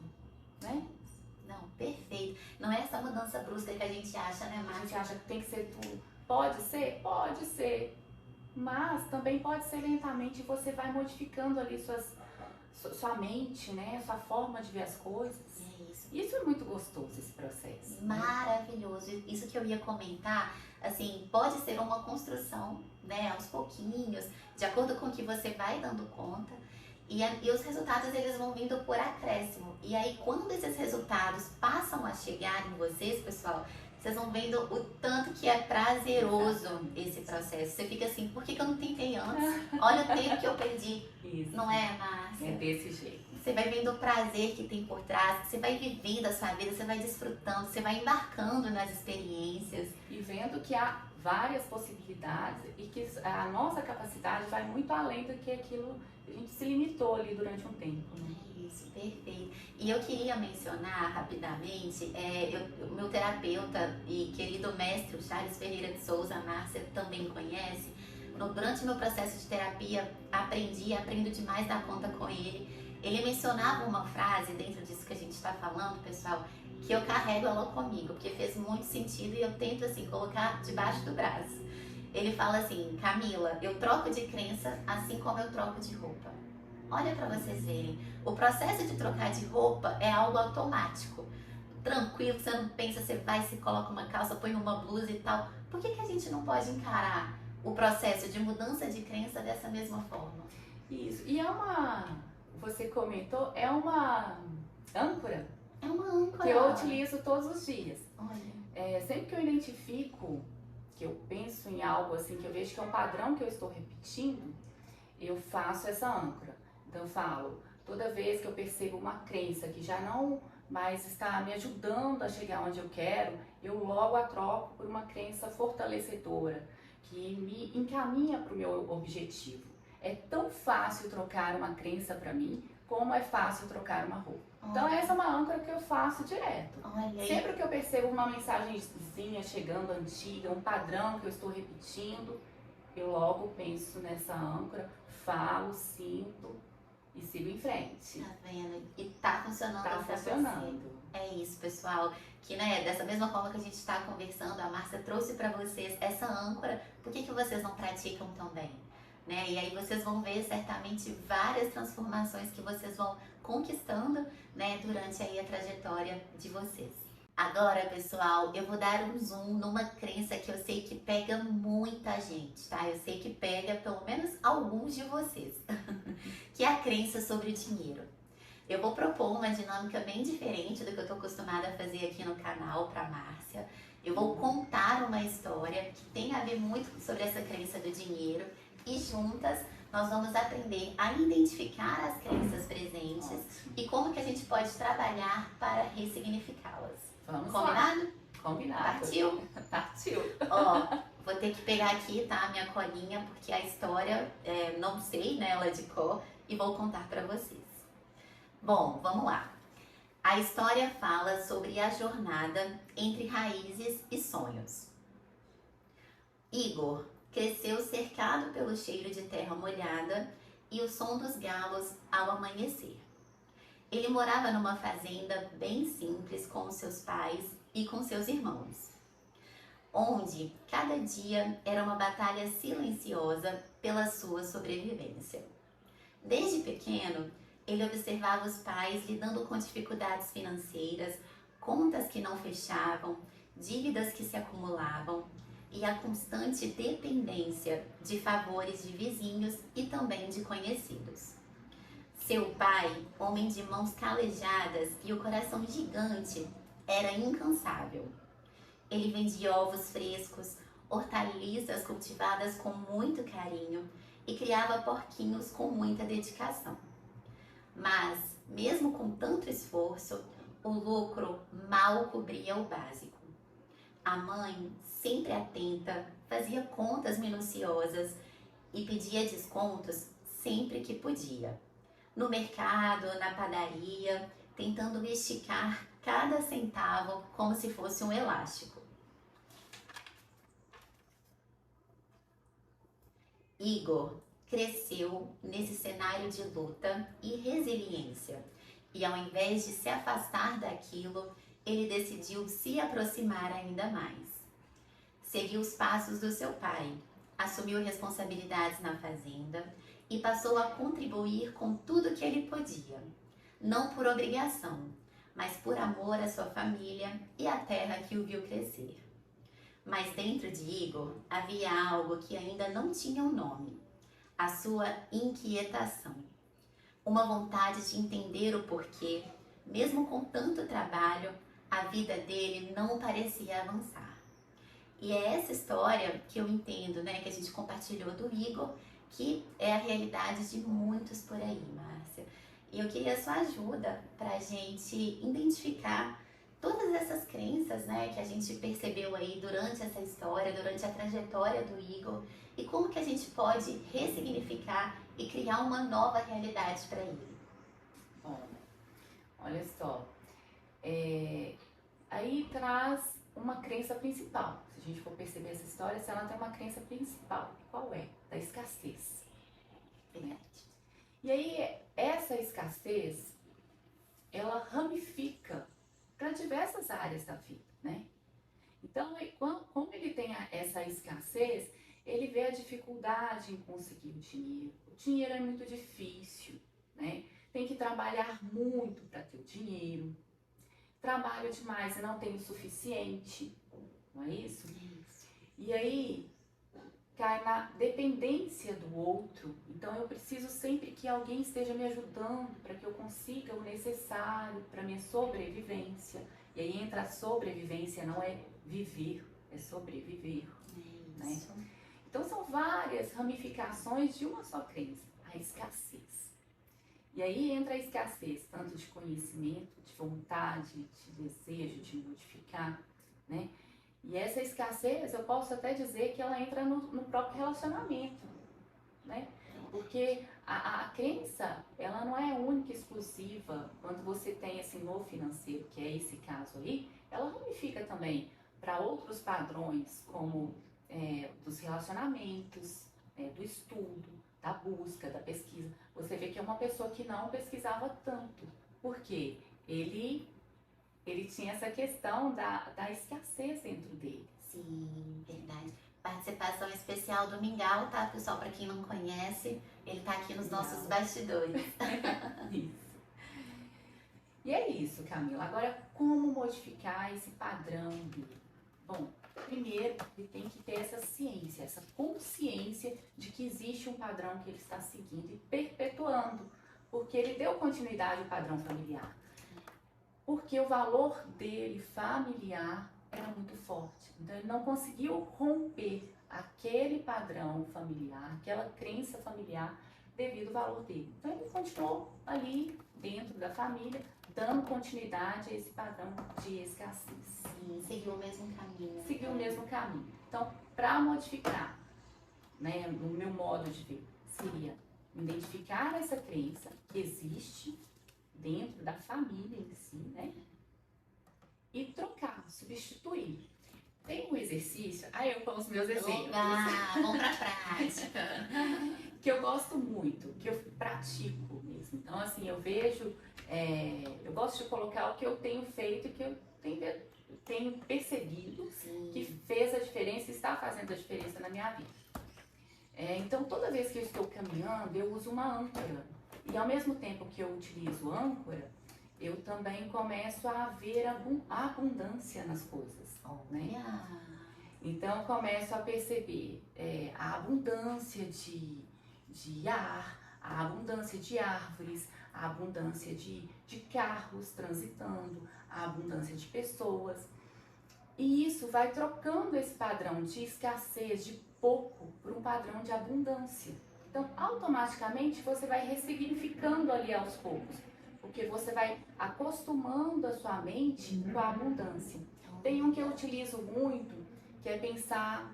né? Não, perfeito. Não é essa mudança brusca que a gente acha, né, Márcia? A gente acha que tem que ser tudo. Pode ser? Pode ser. Mas também pode ser lentamente, você vai modificando ali sua mente, né? Sua forma de ver as coisas. Isso é muito gostoso, esse processo. Maravilhoso. Isso que eu ia comentar, assim, pode ser uma construção, né, aos pouquinhos, de acordo com o que você vai dando conta. E os resultados, eles vão vindo por acréscimo. E aí, quando esses resultados passam a chegar em vocês, pessoal, vocês vão vendo o tanto que é prazeroso esse processo. Você fica assim: por que eu não tentei antes? Olha o tempo que eu perdi. Isso. Não é, Márcia? É desse jeito. Você vai vendo o prazer que tem por trás, você vai vivendo a sua vida, você vai desfrutando, você vai embarcando nas experiências. E vendo que há várias possibilidades e que a nossa capacidade vai muito além do que aquilo que a gente se limitou ali durante um tempo, né? Isso, perfeito. E eu queria mencionar rapidamente, o meu terapeuta e querido mestre, o Charles Ferreira de Souza, a Márcia também conhece. Durante o meu processo de terapia, aprendo demais da conta com ele. Ele mencionava uma frase dentro disso que a gente está falando, pessoal, que eu carrego ela comigo, porque fez muito sentido e eu tento, assim, colocar debaixo do braço. Ele fala assim: Camila, eu troco de crença assim como eu troco de roupa. Olha para vocês verem, o processo de trocar de roupa é algo automático. Tranquilo, você não pensa, você vai, se coloca uma calça, põe uma blusa e tal. Por que a gente não pode encarar o processo de mudança de crença dessa mesma forma? Isso, e é uma você comentou, é uma âncora É uma âncora. que eu utilizo todos os dias. Olha. Sempre que eu identifico, que eu penso em algo assim, que eu vejo que é um padrão que eu estou repetindo, eu faço essa âncora. Então eu falo, toda vez que eu percebo uma crença que já não mais está me ajudando a chegar onde eu quero, eu logo a troco por uma crença fortalecedora, que me encaminha para o meu objetivo. É tão fácil trocar uma crença para mim, como é fácil trocar uma roupa. Então essa é uma âncora que eu faço direto. Olha. Sempre que eu percebo uma mensagenzinha chegando antiga, um padrão que eu estou repetindo, eu logo penso nessa âncora, falo, sinto e sigo em frente. Tá vendo? E tá funcionando Tá pra funcionando. você. É isso, pessoal. Que, né, dessa mesma forma que a gente tá conversando, a Márcia trouxe pra vocês essa âncora. Por que vocês não praticam também? Né? E aí vocês vão ver certamente várias transformações que vocês vão conquistando, né, durante aí a trajetória de vocês. Agora, pessoal, eu vou dar um zoom numa crença que eu sei que pega muita gente, tá? Eu sei que pega pelo menos alguns de vocês, que é a crença sobre o dinheiro. Eu vou propor uma dinâmica bem diferente do que eu tô acostumada a fazer aqui no canal pra Márcia. Eu vou contar uma história que tem a ver muito sobre essa crença do dinheiro e juntas nós vamos aprender a identificar as crenças presentes e como que a gente pode trabalhar para ressignificá-las. Vamos Combinado? lá. Combinado. Partiu? Partiu. Ó, vou ter que pegar aqui, tá, a minha colinha, porque a história, não sei, né, ela é de cor, e vou contar pra vocês. Bom, vamos lá. A história fala sobre a jornada entre raízes e sonhos. Igor cresceu cercado pelo cheiro de terra molhada e o som dos galos ao amanhecer. Ele morava numa fazenda bem simples com os seus pais e com seus irmãos, onde cada dia era uma batalha silenciosa pela sua sobrevivência. Desde pequeno, ele observava os pais lidando com dificuldades financeiras, contas que não fechavam, dívidas que se acumulavam e a constante dependência de favores de vizinhos e também de conhecidos. Seu pai, homem de mãos calejadas e o coração gigante, era incansável. Ele vendia ovos frescos, hortaliças cultivadas com muito carinho e criava porquinhos com muita dedicação. Mas, mesmo com tanto esforço, o lucro mal cobria o básico. A mãe, sempre atenta, fazia contas minuciosas e pedia descontos sempre que podia. No mercado, na padaria, tentando esticar cada centavo como se fosse um elástico. Igor cresceu nesse cenário de luta e resiliência, e ao invés de se afastar daquilo, ele decidiu se aproximar ainda mais. Seguiu os passos do seu pai, assumiu responsabilidades na fazenda e passou a contribuir com tudo que ele podia, não por obrigação, mas por amor à sua família e à terra que o viu crescer. Mas dentro de Igor havia algo que ainda não tinha um nome: a sua inquietação. Uma vontade de entender o porquê, mesmo com tanto trabalho, a vida dele não parecia avançar. E é essa história que eu entendo, né, que a gente compartilhou do Igor, que é a realidade de muitos por aí, Márcia. E eu queria a sua ajuda para a gente identificar todas essas crenças, né, que a gente percebeu aí durante essa história, durante a trajetória do Igor, e como que a gente pode ressignificar e criar uma nova realidade para ele. Bom, olha só, aí traz uma crença principal. Se a gente for perceber essa história, se ela tem uma crença principal, qual é? Da escassez. Verdade. E aí, essa escassez, ela ramifica para diversas áreas da vida, né? Então, como ele tem essa escassez, ele vê a dificuldade em conseguir o dinheiro. O dinheiro é muito difícil, né? Tem que trabalhar muito para ter o dinheiro. Trabalho demais e não tem o suficiente, não é isso? Isso. E aí, cai na dependência do outro. Então eu preciso sempre que alguém esteja me ajudando para que eu consiga o necessário para minha sobrevivência. E aí entra a sobrevivência, não é viver, é sobreviver. Né? Então são várias ramificações de uma só crença, a escassez. E aí entra a escassez, tanto de conhecimento, de vontade, de desejo, de modificar, né? E essa escassez, eu posso até dizer que ela entra no próprio relacionamento, né? Porque a crença, ela não é única e exclusiva. Quando você tem assim no financeiro, que é esse caso aí, ela ramifica também para outros padrões, como dos relacionamentos, do estudo, da busca, da pesquisa. Você vê que é uma pessoa que não pesquisava tanto. Por quê? Ele tinha essa questão da escassez dentro dele. Sim, verdade. Participação especial do Mingau, tá, pessoal? Para quem não conhece, ele tá aqui nos nossos bastidores. Isso. E é isso, Camila. Agora, como modificar esse padrão dele? Bom, primeiro, ele tem que ter essa ciência, essa consciência de que existe um padrão que ele está seguindo e perpetuando, porque ele deu continuidade ao padrão familiar. Porque o valor dele familiar era muito forte. Então ele não conseguiu romper aquele padrão familiar, aquela crença familiar devido ao valor dele. Então ele continuou ali dentro da família, dando continuidade a esse padrão de escassez. Sim, seguiu o mesmo caminho. Seguiu o mesmo caminho. Então, para modificar, né, no meu modo de ver, seria identificar essa crença que existe dentro da família em si, né? E trocar, substituir. Tem um exercício, aí eu com os meus exemplos. Vamos pra prática. Que eu gosto muito, que eu pratico mesmo. Então, assim, eu vejo, eu gosto de colocar o que eu tenho feito e que eu tenho percebido que fez a diferença e está fazendo a diferença na minha vida. Então, toda vez que eu estou caminhando, eu uso uma âncora. E ao mesmo tempo que eu utilizo âncora, eu também começo a ver a abundância nas coisas, né? Então eu começo a perceber a abundância de ar, a abundância de árvores, a abundância de carros transitando, a abundância de pessoas. E isso vai trocando esse padrão de escassez, de pouco, por um padrão de abundância. Então, automaticamente, você vai ressignificando ali aos poucos, porque você vai acostumando a sua mente com a abundância. Tem um que eu utilizo muito, que é pensar,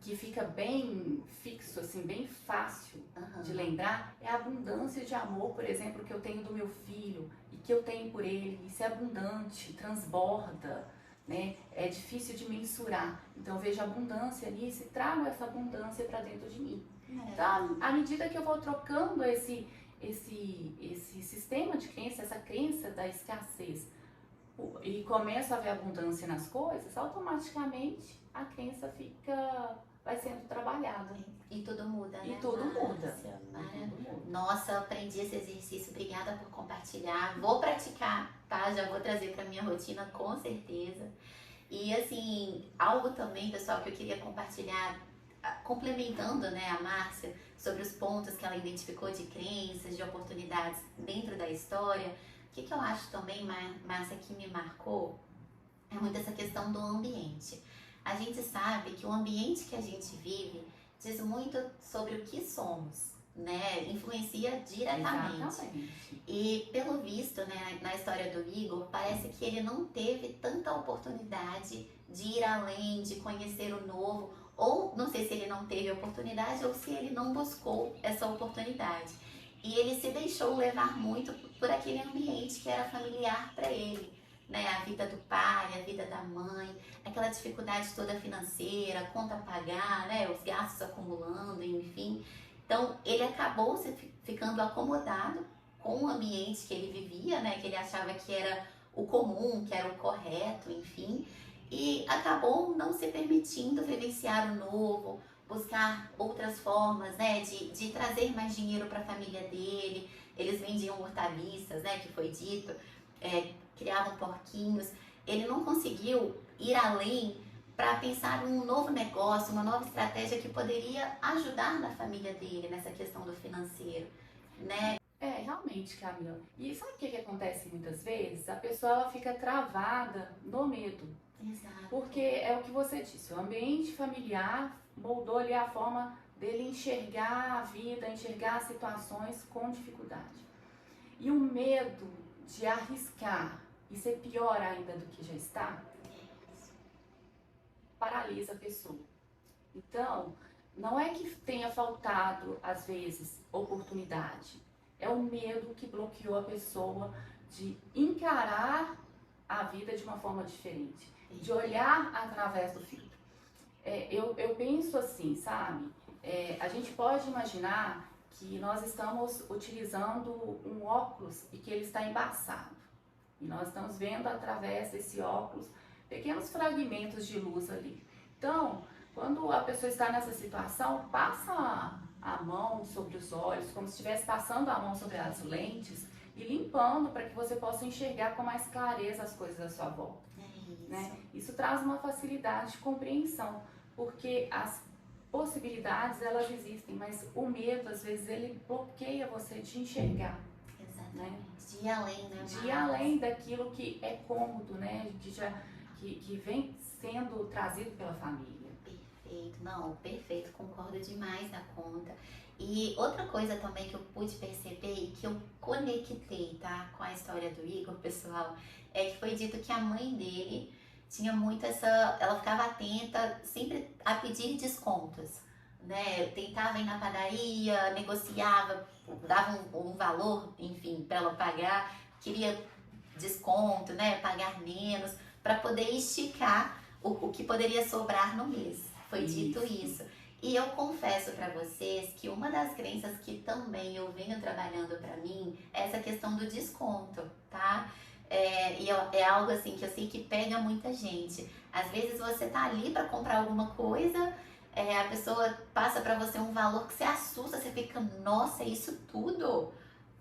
que fica bem fixo, assim, bem fácil de lembrar, é a abundância de amor, por exemplo, que eu tenho do meu filho e que eu tenho por ele. Isso é abundante, transborda, né? É difícil de mensurar. Então, eu vejo abundância nisso e trago essa abundância para dentro de mim. Então, à medida que eu vou trocando esse sistema de crença, essa crença da escassez, e começo a ver abundância nas coisas, automaticamente a crença vai sendo trabalhada. E tudo muda, né? E tudo muda. Nossa, eu aprendi esse exercício, obrigada por compartilhar. Vou praticar, tá? Já vou trazer pra minha rotina, com certeza. E assim, algo também, pessoal, que eu queria compartilhar, complementando, né, a Márcia, sobre os pontos que ela identificou de crenças, de oportunidades dentro da história. O que eu acho também, Márcia, que me marcou, é muito essa questão do ambiente. A gente sabe que o ambiente que a gente vive diz muito sobre o que somos, né? Influencia diretamente. Exatamente. E pelo visto, né, na história do Igor, parece que ele não teve tanta oportunidade de ir além, de conhecer o novo, ou não sei se ele não teve oportunidade ou se ele não buscou essa oportunidade. E ele se deixou levar muito por aquele ambiente que era familiar para ele, né? A vida do pai, a vida da mãe, aquela dificuldade toda financeira, conta a pagar, né? Os gastos acumulando, enfim. Então, ele acabou ficando acomodado com o ambiente que ele vivia, né? Que ele achava que era o comum, que era o correto, enfim. E acabou não se permitindo vivenciar o novo, buscar outras formas, né, de trazer mais dinheiro para a família dele. Eles vendiam hortaliças, né, que foi dito, criavam porquinhos. Ele não conseguiu ir além para pensar em um novo negócio, uma nova estratégia que poderia ajudar na família dele nessa questão do financeiro, né? Realmente, Camila. E sabe o que acontece muitas vezes? A pessoa ela fica travada no medo. Exato. Porque é o que você disse, o ambiente familiar moldou ali a forma dele enxergar a vida, enxergar as situações com dificuldade. E o medo de arriscar e ser pior ainda do que já está, paralisa a pessoa. Então, não é que tenha faltado, às vezes, oportunidade. É o medo que bloqueou a pessoa de encarar a vida de uma forma diferente, de olhar através do filtro. Eu penso assim, sabe? A gente pode imaginar que nós estamos utilizando um óculos e que ele está embaçado. E nós estamos vendo através desse óculos pequenos fragmentos de luz ali. Então, quando a pessoa está nessa situação, passa a mão sobre os olhos, como se estivesse passando a mão sobre as lentes e limpando para que você possa enxergar com mais clareza as coisas à sua volta. Né? Isso traz uma facilidade de compreensão, porque as possibilidades elas existem, mas o medo às vezes ele bloqueia você de enxergar. Exatamente. Né? De ir além, né? De ir além daquilo que é cômodo, né? Que vem sendo trazido pela família. Perfeito, não, perfeito, concordo demais na conta. E outra coisa também que eu pude perceber e que eu conectei, tá, com a história do Igor, pessoal, é que foi dito que a mãe dele tinha muito ela ficava atenta sempre a pedir descontos, né? Tentava ir na padaria, negociava, dava um valor, enfim, para ela pagar, queria desconto, né? Pagar menos, para poder esticar o que poderia sobrar no mês. Foi dito isso. E eu confesso para vocês que uma das crenças que também eu venho trabalhando para mim é essa questão do desconto, tá? E é algo assim que eu sei que pega muita gente. Às vezes você tá ali para comprar alguma coisa, a pessoa passa para você um valor que você assusta, você fica, nossa, é isso tudo?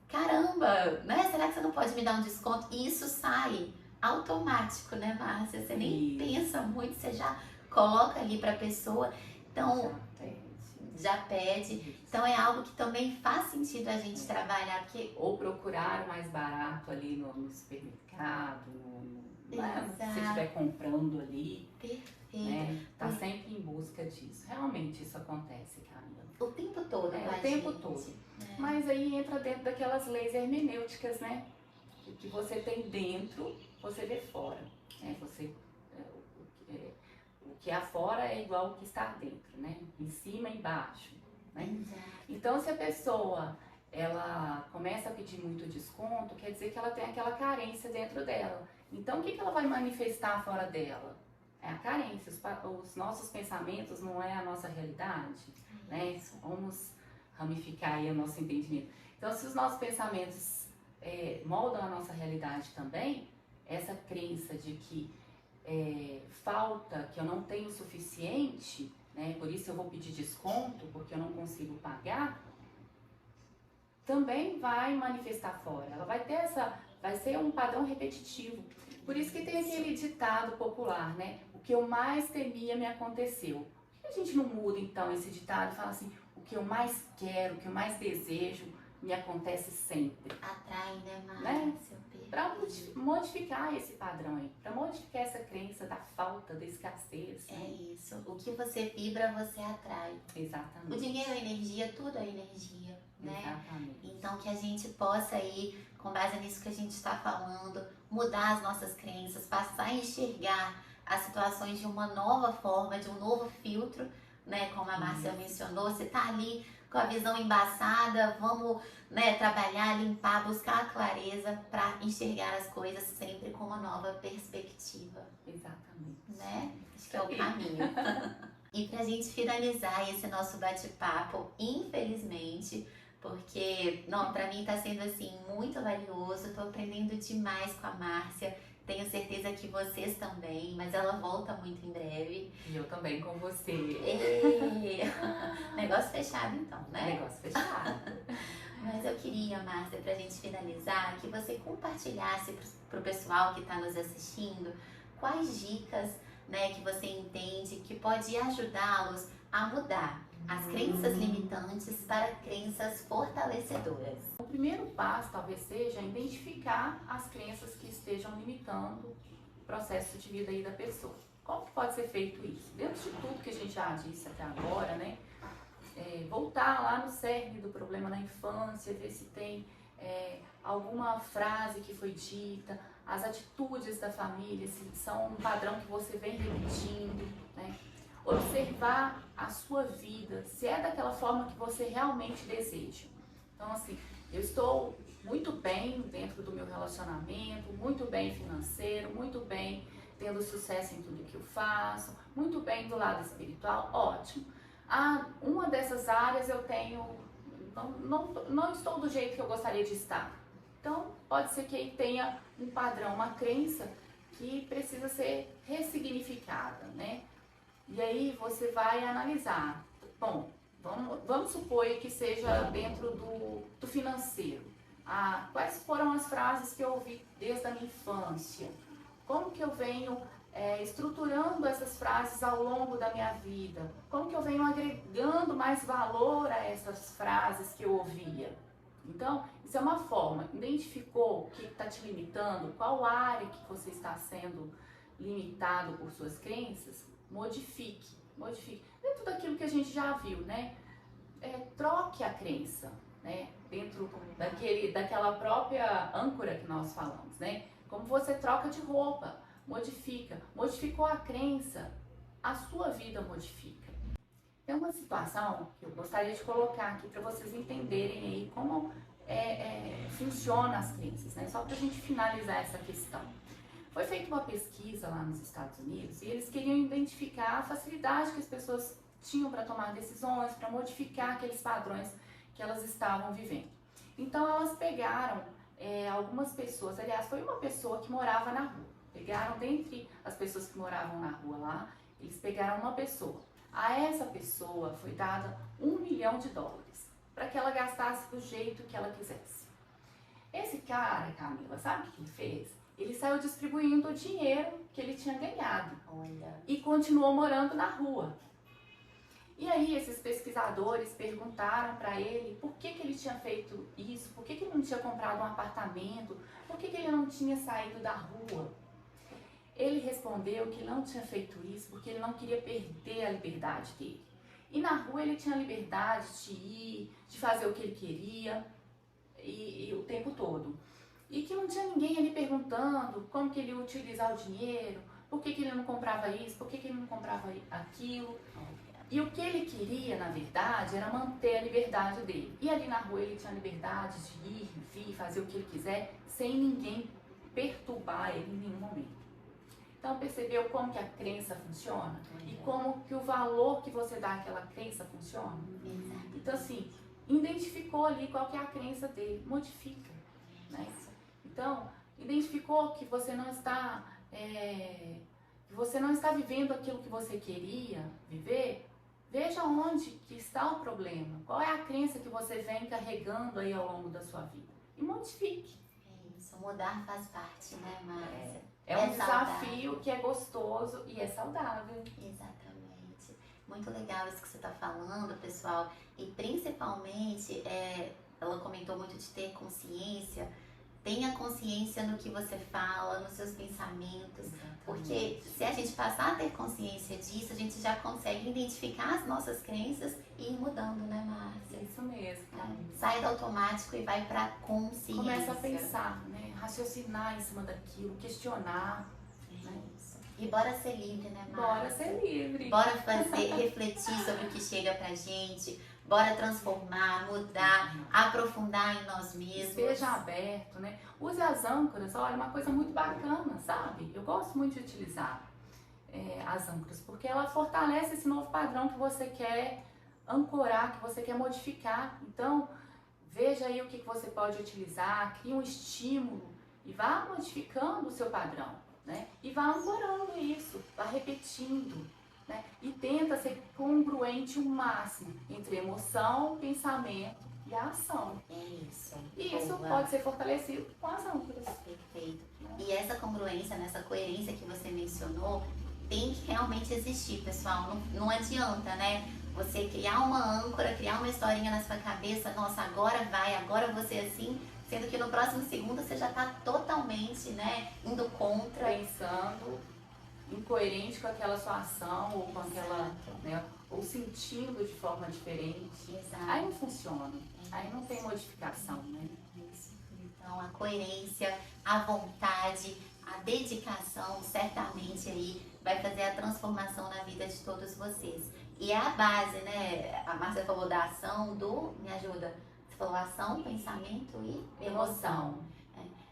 Caramba, né? Será que você não pode me dar um desconto? E isso sai automático, né, Márcia? Você nem pensa muito, você já coloca ali para a pessoa. Então, já pede. Então é algo que também faz sentido a gente trabalhar, porque... Ou procurar o mais barato ali no supermercado, se você estiver comprando ali. Perfeito. Né? Tá sempre em busca disso. Realmente isso acontece, Camila. O tempo todo, o tempo todo. Mas aí entra dentro daquelas leis hermenêuticas, né? O que você tem dentro, você vê fora. O que há fora é igual ao que está dentro, né? Em cima e embaixo. Né? Então, se a pessoa ela começa a pedir muito desconto, quer dizer que ela tem aquela carência dentro dela. Então, o que ela vai manifestar fora dela? É a carência. Os nossos pensamentos não é a nossa realidade, né? Vamos ramificar aí o nosso entendimento. Então, se os nossos pensamentos moldam a nossa realidade também, essa crença de que falta, que eu não tenho o suficiente, né? Por isso eu vou pedir desconto, porque eu não consigo pagar, também vai manifestar fora. Ela vai ter vai ser um padrão repetitivo. Por isso que tem aquele ditado popular, né? O que eu mais temia me aconteceu. Por que a gente não muda então esse ditado e fala assim, o que eu mais quero, o que eu mais desejo, me acontece sempre? Atrai, né, Márcia? Para modificar esse padrão aí, para modificar essa crença da falta, da escassez. É isso. O que você vibra, você atrai. Exatamente. O dinheiro é energia, tudo é energia, né? Exatamente. Então que a gente possa aí, com base nisso que a gente está falando, mudar as nossas crenças, passar a enxergar as situações de uma nova forma, de um novo filtro, né? Como a Márcia mencionou, você tá ali com a visão embaçada, vamos, né, trabalhar, limpar, buscar a clareza para enxergar as coisas sempre com uma nova perspectiva. Exatamente. Né? Acho que é o caminho. E pra gente finalizar esse nosso bate-papo, infelizmente, porque, não, pra mim tá sendo assim muito valioso, tô aprendendo demais com a Márcia. Tenho certeza que vocês também, mas ela volta muito em breve. E eu também com você. Negócio fechado então, né? Negócio fechado. Mas eu queria, Márcia, pra gente finalizar, que você compartilhasse pro pessoal que tá nos assistindo quais dicas né, que você entende que pode ajudá-los a mudar as crenças limitantes para crenças fortalecedoras? O primeiro passo talvez seja identificar as crenças que estejam limitando o processo de vida aí da pessoa. Como que pode ser feito isso? Dentro de tudo que a gente já disse até agora, né? Voltar lá no cerne do problema na infância, ver se tem alguma frase que foi dita, as atitudes da família, se são um padrão que você vem repetindo, né? Observar a sua vida, se é daquela forma que você realmente deseja. Então, assim, eu estou muito bem dentro do meu relacionamento, muito bem financeiro, muito bem tendo sucesso em tudo que eu faço, muito bem do lado espiritual, ótimo. Uma dessas áreas eu tenho, não estou do jeito que eu gostaria de estar. Então, pode ser que aí tenha um padrão, uma crença que precisa ser ressignificada, né? E aí você vai analisar. Bom, vamos supor que seja dentro do financeiro. Quais foram as frases que eu ouvi desde a minha infância? Como que eu venho estruturando essas frases ao longo da minha vida? Como que eu venho agregando mais valor a essas frases que eu ouvia? Então, isso é uma forma. Identificou o que está te limitando? Qual área que você está sendo limitado por suas crenças? Modifique. Dentro daquilo que a gente já viu, né? Troque a crença, né? Dentro daquela própria âncora que nós falamos, né? Como você troca de roupa, modifica. Modificou a crença, a sua vida modifica. Tem uma situação que eu gostaria de colocar aqui para vocês entenderem aí como funciona as crenças, né? Só para a gente finalizar essa questão. Foi feita uma pesquisa lá nos Estados Unidos e eles queriam identificar a facilidade que as pessoas tinham para tomar decisões, para modificar aqueles padrões que elas estavam vivendo. Então elas pegaram algumas pessoas, aliás, foi uma pessoa que morava na rua. Pegaram dentre as pessoas que moravam na rua lá, eles pegaram uma pessoa. A essa pessoa foi dada $1 milhão para que ela gastasse do jeito que ela quisesse. Esse cara, Camila, sabe o que ele fez? Ele saiu distribuindo o dinheiro que ele tinha ganhado. Olha. E continuou morando na rua. E aí esses pesquisadores perguntaram para ele por que ele tinha feito isso, por que ele não tinha comprado um apartamento, por que ele não tinha saído da rua. Ele respondeu que não tinha feito isso porque ele não queria perder a liberdade dele. E na rua ele tinha liberdade de ir, de fazer o que ele queria e o tempo todo. E que não tinha ninguém ali perguntando como que ele ia utilizar o dinheiro, por que ele não comprava isso, por que ele não comprava aquilo. E o que ele queria, na verdade, era manter a liberdade dele. E ali na rua ele tinha liberdade de ir, vir, fazer o que ele quiser, sem ninguém perturbar ele em nenhum momento. Então percebeu como que a crença funciona? E como que o valor que você dá àquela crença funciona? Então assim, identificou ali qual que é a crença dele, modifica, né? Então, identificou que você não está vivendo aquilo que você queria viver, veja onde que está o problema, qual é a crença que você vem carregando aí ao longo da sua vida e modifique. Isso, mudar faz parte, né, Márcia? É um desafio que é gostoso e é saudável. Exatamente. Muito legal isso que você está falando, pessoal, e principalmente, ela comentou muito de ter consciência. Tenha consciência no que você fala, nos seus pensamentos, porque se a gente passar a ter consciência disso, a gente já consegue identificar as nossas crenças e ir mudando, né, Márcia? Isso mesmo. Sai do automático e vai pra consciência. Começa a pensar, né? Raciocinar em cima daquilo, questionar. Né? E bora ser livre, né, Márcia? Bora ser livre. Bora refletir sobre o que chega pra gente. Bora transformar, mudar, aprofundar em nós mesmos. Esteja aberto, né? Use as âncoras. Olha, uma coisa muito bacana, sabe? Eu gosto muito de utilizar as âncoras, porque ela fortalece esse novo padrão que você quer ancorar, que você quer modificar. Então, veja aí o que você pode utilizar, crie um estímulo e vá modificando o seu padrão, né? E vá ancorando isso, vá repetindo. Né? E tenta ser congruente o máximo entre emoção, pensamento e a ação. Isso. E isso pode ser fortalecido com as âncoras. Perfeito. E essa congruência, nessa coerência que você mencionou, tem que realmente existir, pessoal. Não adianta, né? Você criar uma âncora, criar uma historinha na sua cabeça, nossa, agora vai, agora você assim, sendo que no próximo segundo você já tá totalmente, né, indo contra. Pensando incoerente com aquela sua ação ou com aquela, né, ou sentindo de forma diferente. Exato. Aí não funciona, aí não tem modificação, né? Isso. Então a coerência, a vontade, a dedicação certamente aí vai fazer a transformação na vida de todos vocês. E é a base, né? A Márcia falou da ação, me ajuda. Você falou ação, pensamento e emoção.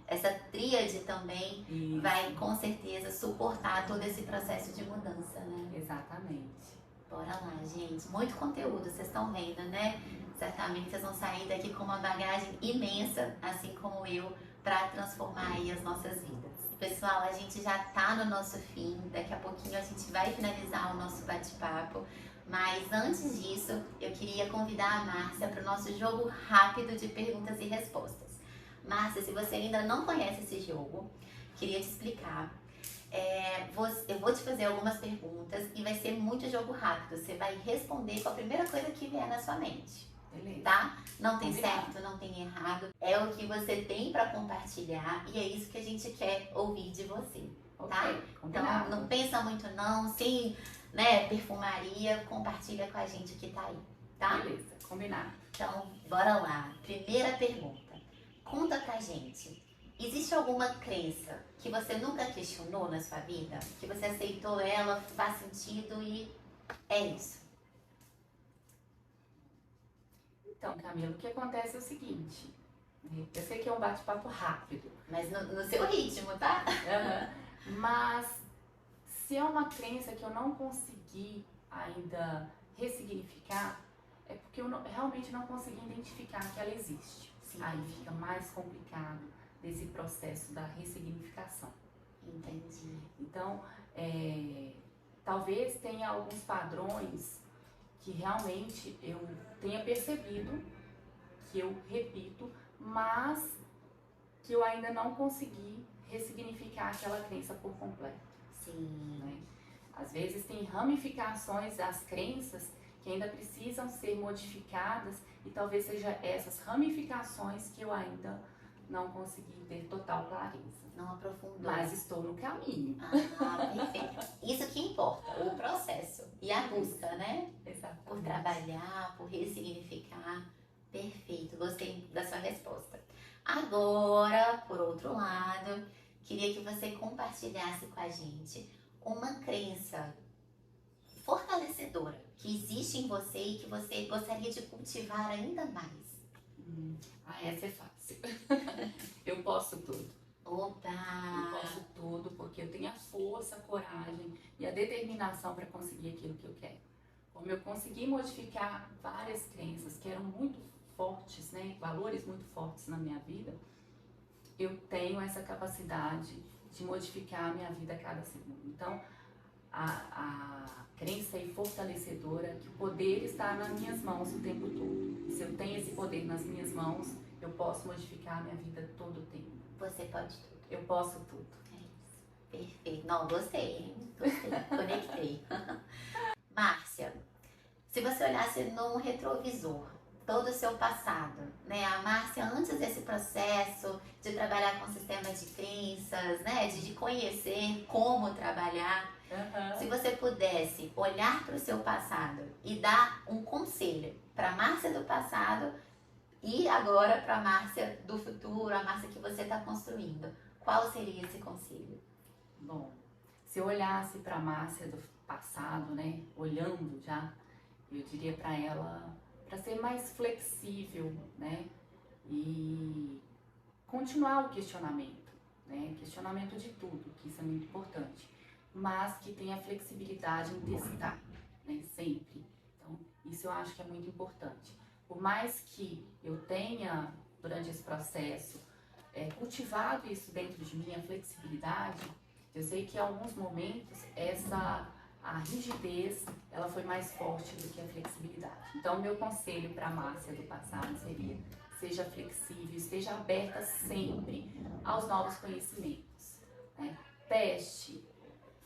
Essa tríade também Isso. vai com certeza suportar todo esse processo de mudança, né? Exatamente. Bora lá, gente. Muito conteúdo, vocês estão vendo, né? Certamente vocês vão sair daqui com uma bagagem imensa, assim como eu, para transformar aí as nossas vidas. Pessoal, a gente já tá no nosso fim. Daqui a pouquinho a gente vai finalizar o nosso bate-papo. Mas antes disso, eu queria convidar a Márcia para o nosso jogo rápido de perguntas e respostas. Márcia, se você ainda não conhece esse jogo, queria te explicar. Eu vou te fazer algumas perguntas e vai ser muito jogo rápido. Você vai responder com a primeira coisa que vier na sua mente. Beleza. Tá? Não tem Combinado. certo, não tem errado. É o que você tem para compartilhar e é isso que a gente quer ouvir de você. Tá? Combinado. Então, não pensa muito não, sem, né, perfumaria, compartilha com a gente o que tá aí, tá? Beleza, combinado. Então, bora lá. Primeira pergunta. Conta pra gente, existe alguma crença que você nunca questionou na sua vida? Que você aceitou ela, faz sentido e é isso? Então, Camila, o que acontece é o seguinte, né? Eu sei que é um bate-papo rápido, Mas no seu ritmo, tá? mas se é uma crença que eu não consegui ainda ressignificar, é porque eu realmente não consegui identificar que ela existe. Sim. Aí fica mais complicado desse processo da ressignificação. Entendi. Então, talvez tenha alguns padrões que realmente eu tenha percebido, que eu repito, mas que eu ainda não consegui ressignificar aquela crença por completo. Sim. Né? Às vezes tem ramificações das crenças que ainda precisam ser modificadas e talvez seja essas ramificações que eu ainda não consegui ter total clareza. Não aprofundou. Mas estou no caminho. Perfeito. Isso que importa, o processo e a busca, né? Exatamente. Por trabalhar, por ressignificar. Perfeito, gostei da sua resposta. Agora, por outro lado, queria que você compartilhasse com a gente uma crença fortalecedora que existe em você e que você gostaria de cultivar ainda mais. Essa é fácil. Eu posso tudo. Opa! Eu posso tudo porque eu tenho a força, a coragem e a determinação para conseguir aquilo que eu quero. Como eu consegui modificar várias crenças que eram muito fortes, né, valores muito fortes na minha vida, eu tenho essa capacidade de modificar a minha vida a cada segundo. Então, a crença é fortalecedora que o poder está nas minhas mãos o tempo todo. E se eu tenho esse poder nas minhas mãos, eu posso modificar a minha vida todo o tempo. Você pode tudo. Eu posso tudo. É isso. Perfeito. Não, gostei, hein? Gostei. Conectei. Márcia, se você olhasse num retrovisor todo o seu passado, né? A Márcia, antes desse processo de trabalhar com sistema de crenças, né? De conhecer como trabalhar, se você pudesse olhar para o seu passado e dar um conselho para a Márcia do passado e agora para a Márcia do futuro, a Márcia que você está construindo, qual seria esse conselho? Bom, se eu olhasse para a Márcia do passado, né? Olhando já, eu diria para ela para ser mais flexível, né? E continuar o questionamento, né? Questionamento de tudo, que isso é muito importante. Mas que tenha flexibilidade em testar, né? Sempre. Então, isso eu acho que é muito importante. Por mais que eu tenha, durante esse processo, cultivado isso dentro de mim, a flexibilidade, eu sei que em alguns momentos a rigidez, ela foi mais forte do que a flexibilidade. Então, meu conselho para a Márcia do passado seria: seja flexível, esteja aberta sempre aos novos conhecimentos, né? Teste,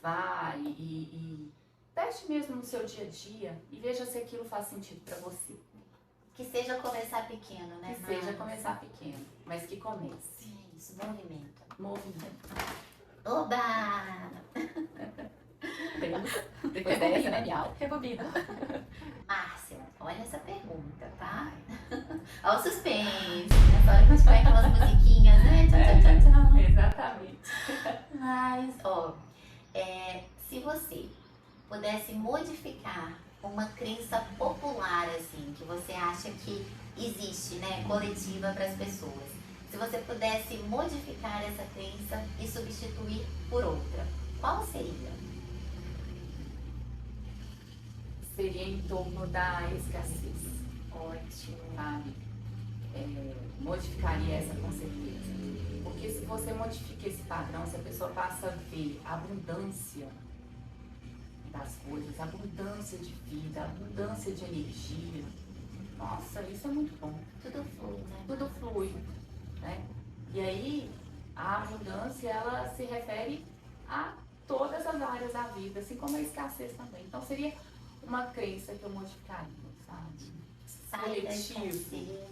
Vai e teste mesmo no seu dia a dia e veja se aquilo faz sentido para você. Que seja começar pequeno, né? Que seja começar pequeno, mas que comece. É isso, movimento. Movimento. Oba! Depois dessa, né, Bial? Rebobina. Márcia, olha essa pergunta, tá? Olha o suspense. Nessa hora que a gente põe aquelas musiquinhas, né? Tchau, tchau, tchau, tchau. Exatamente. Mas, ó, se você pudesse modificar uma crença popular, assim, que você acha que existe, né, coletiva para as pessoas. Se você pudesse modificar essa crença e substituir por outra, qual seria? Seria em torno da escassez, Ótimo. sabe? Modificaria essa com certeza. Porque se você modifica esse padrão, se a pessoa passa a ver a abundância das coisas, a abundância de vida, a abundância de energia, nossa, isso é muito bom. Tudo flui, né? Tudo flui, né? E aí, a abundância, ela se refere a todas as áreas da vida, assim como a escassez também. Então, seria uma crença que eu modificaria, sabe? Saia da Coletivo. escassez.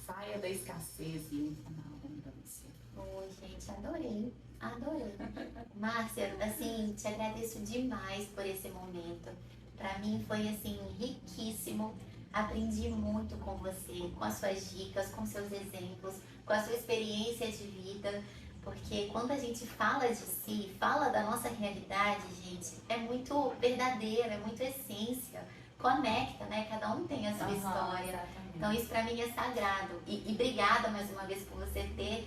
Saia da escassez e entra na abundância. Oi, gente, adorei. Adorei. Márcia, assim, te agradeço demais por esse momento. Pra mim foi, assim, riquíssimo. Aprendi muito com você, com as suas dicas, com seus exemplos, com a sua experiência de vida. Porque quando a gente fala de si, fala da nossa realidade, gente, é muito verdadeira, é muito essência. Conecta, né? Cada um tem a sua história. Exatamente. Então isso pra mim é sagrado. E obrigada mais uma vez por você ter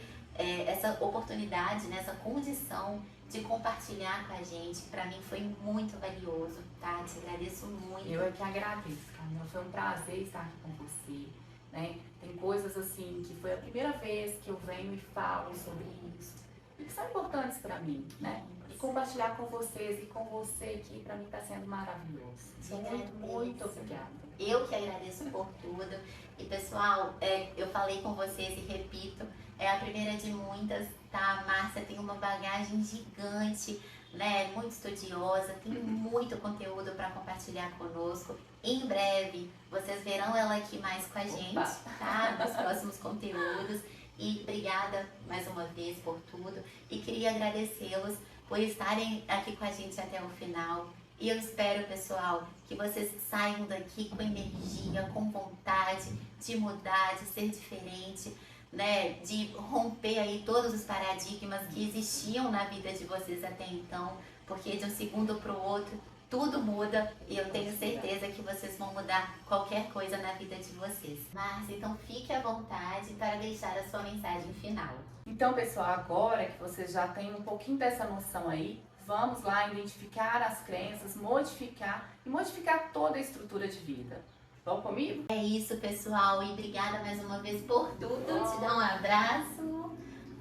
essa oportunidade, né, essa condição de compartilhar com a gente. Pra mim foi muito valioso, tá? Te agradeço muito. Eu é que agradeço, Camila. Foi um prazer estar aqui com você, né? Tem coisas assim que foi a primeira vez que eu venho e falo sobre isso e que são importantes pra mim, né? E compartilhar com vocês e com você que pra mim tá sendo maravilhoso. Te Muito, agradeço. muito obrigada. Eu que agradeço por tudo. E pessoal, eu falei com vocês e repito, é a primeira de muitas, tá? A Márcia tem uma bagagem gigante, né? Muito estudiosa, tem muito conteúdo para compartilhar conosco. Em breve, vocês verão ela aqui mais com a gente, tá? Nos próximos conteúdos. E obrigada mais uma vez por tudo. E queria agradecê-los por estarem aqui com a gente até o final. E eu espero, pessoal, que vocês saiam daqui com energia, com vontade de mudar, de ser diferente, né? De romper aí todos os paradigmas que existiam na vida de vocês até então, porque de um segundo para o outro tudo muda e eu tenho certeza que vocês vão mudar qualquer coisa na vida de vocês. Mas então fique à vontade para deixar a sua mensagem final. Então, pessoal, agora que vocês já têm um pouquinho dessa noção aí, vamos lá identificar as crenças, modificar e modificar toda a estrutura de vida. Vão comigo? É isso, pessoal, e obrigada mais uma vez por tudo. Te dou um abraço.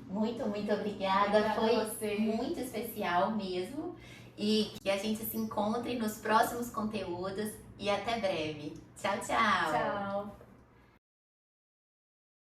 Muito, muito obrigada. Obrigada Foi a você. muito especial mesmo. E que a gente se encontre nos próximos conteúdos e até breve. Tchau, tchau. Tchau.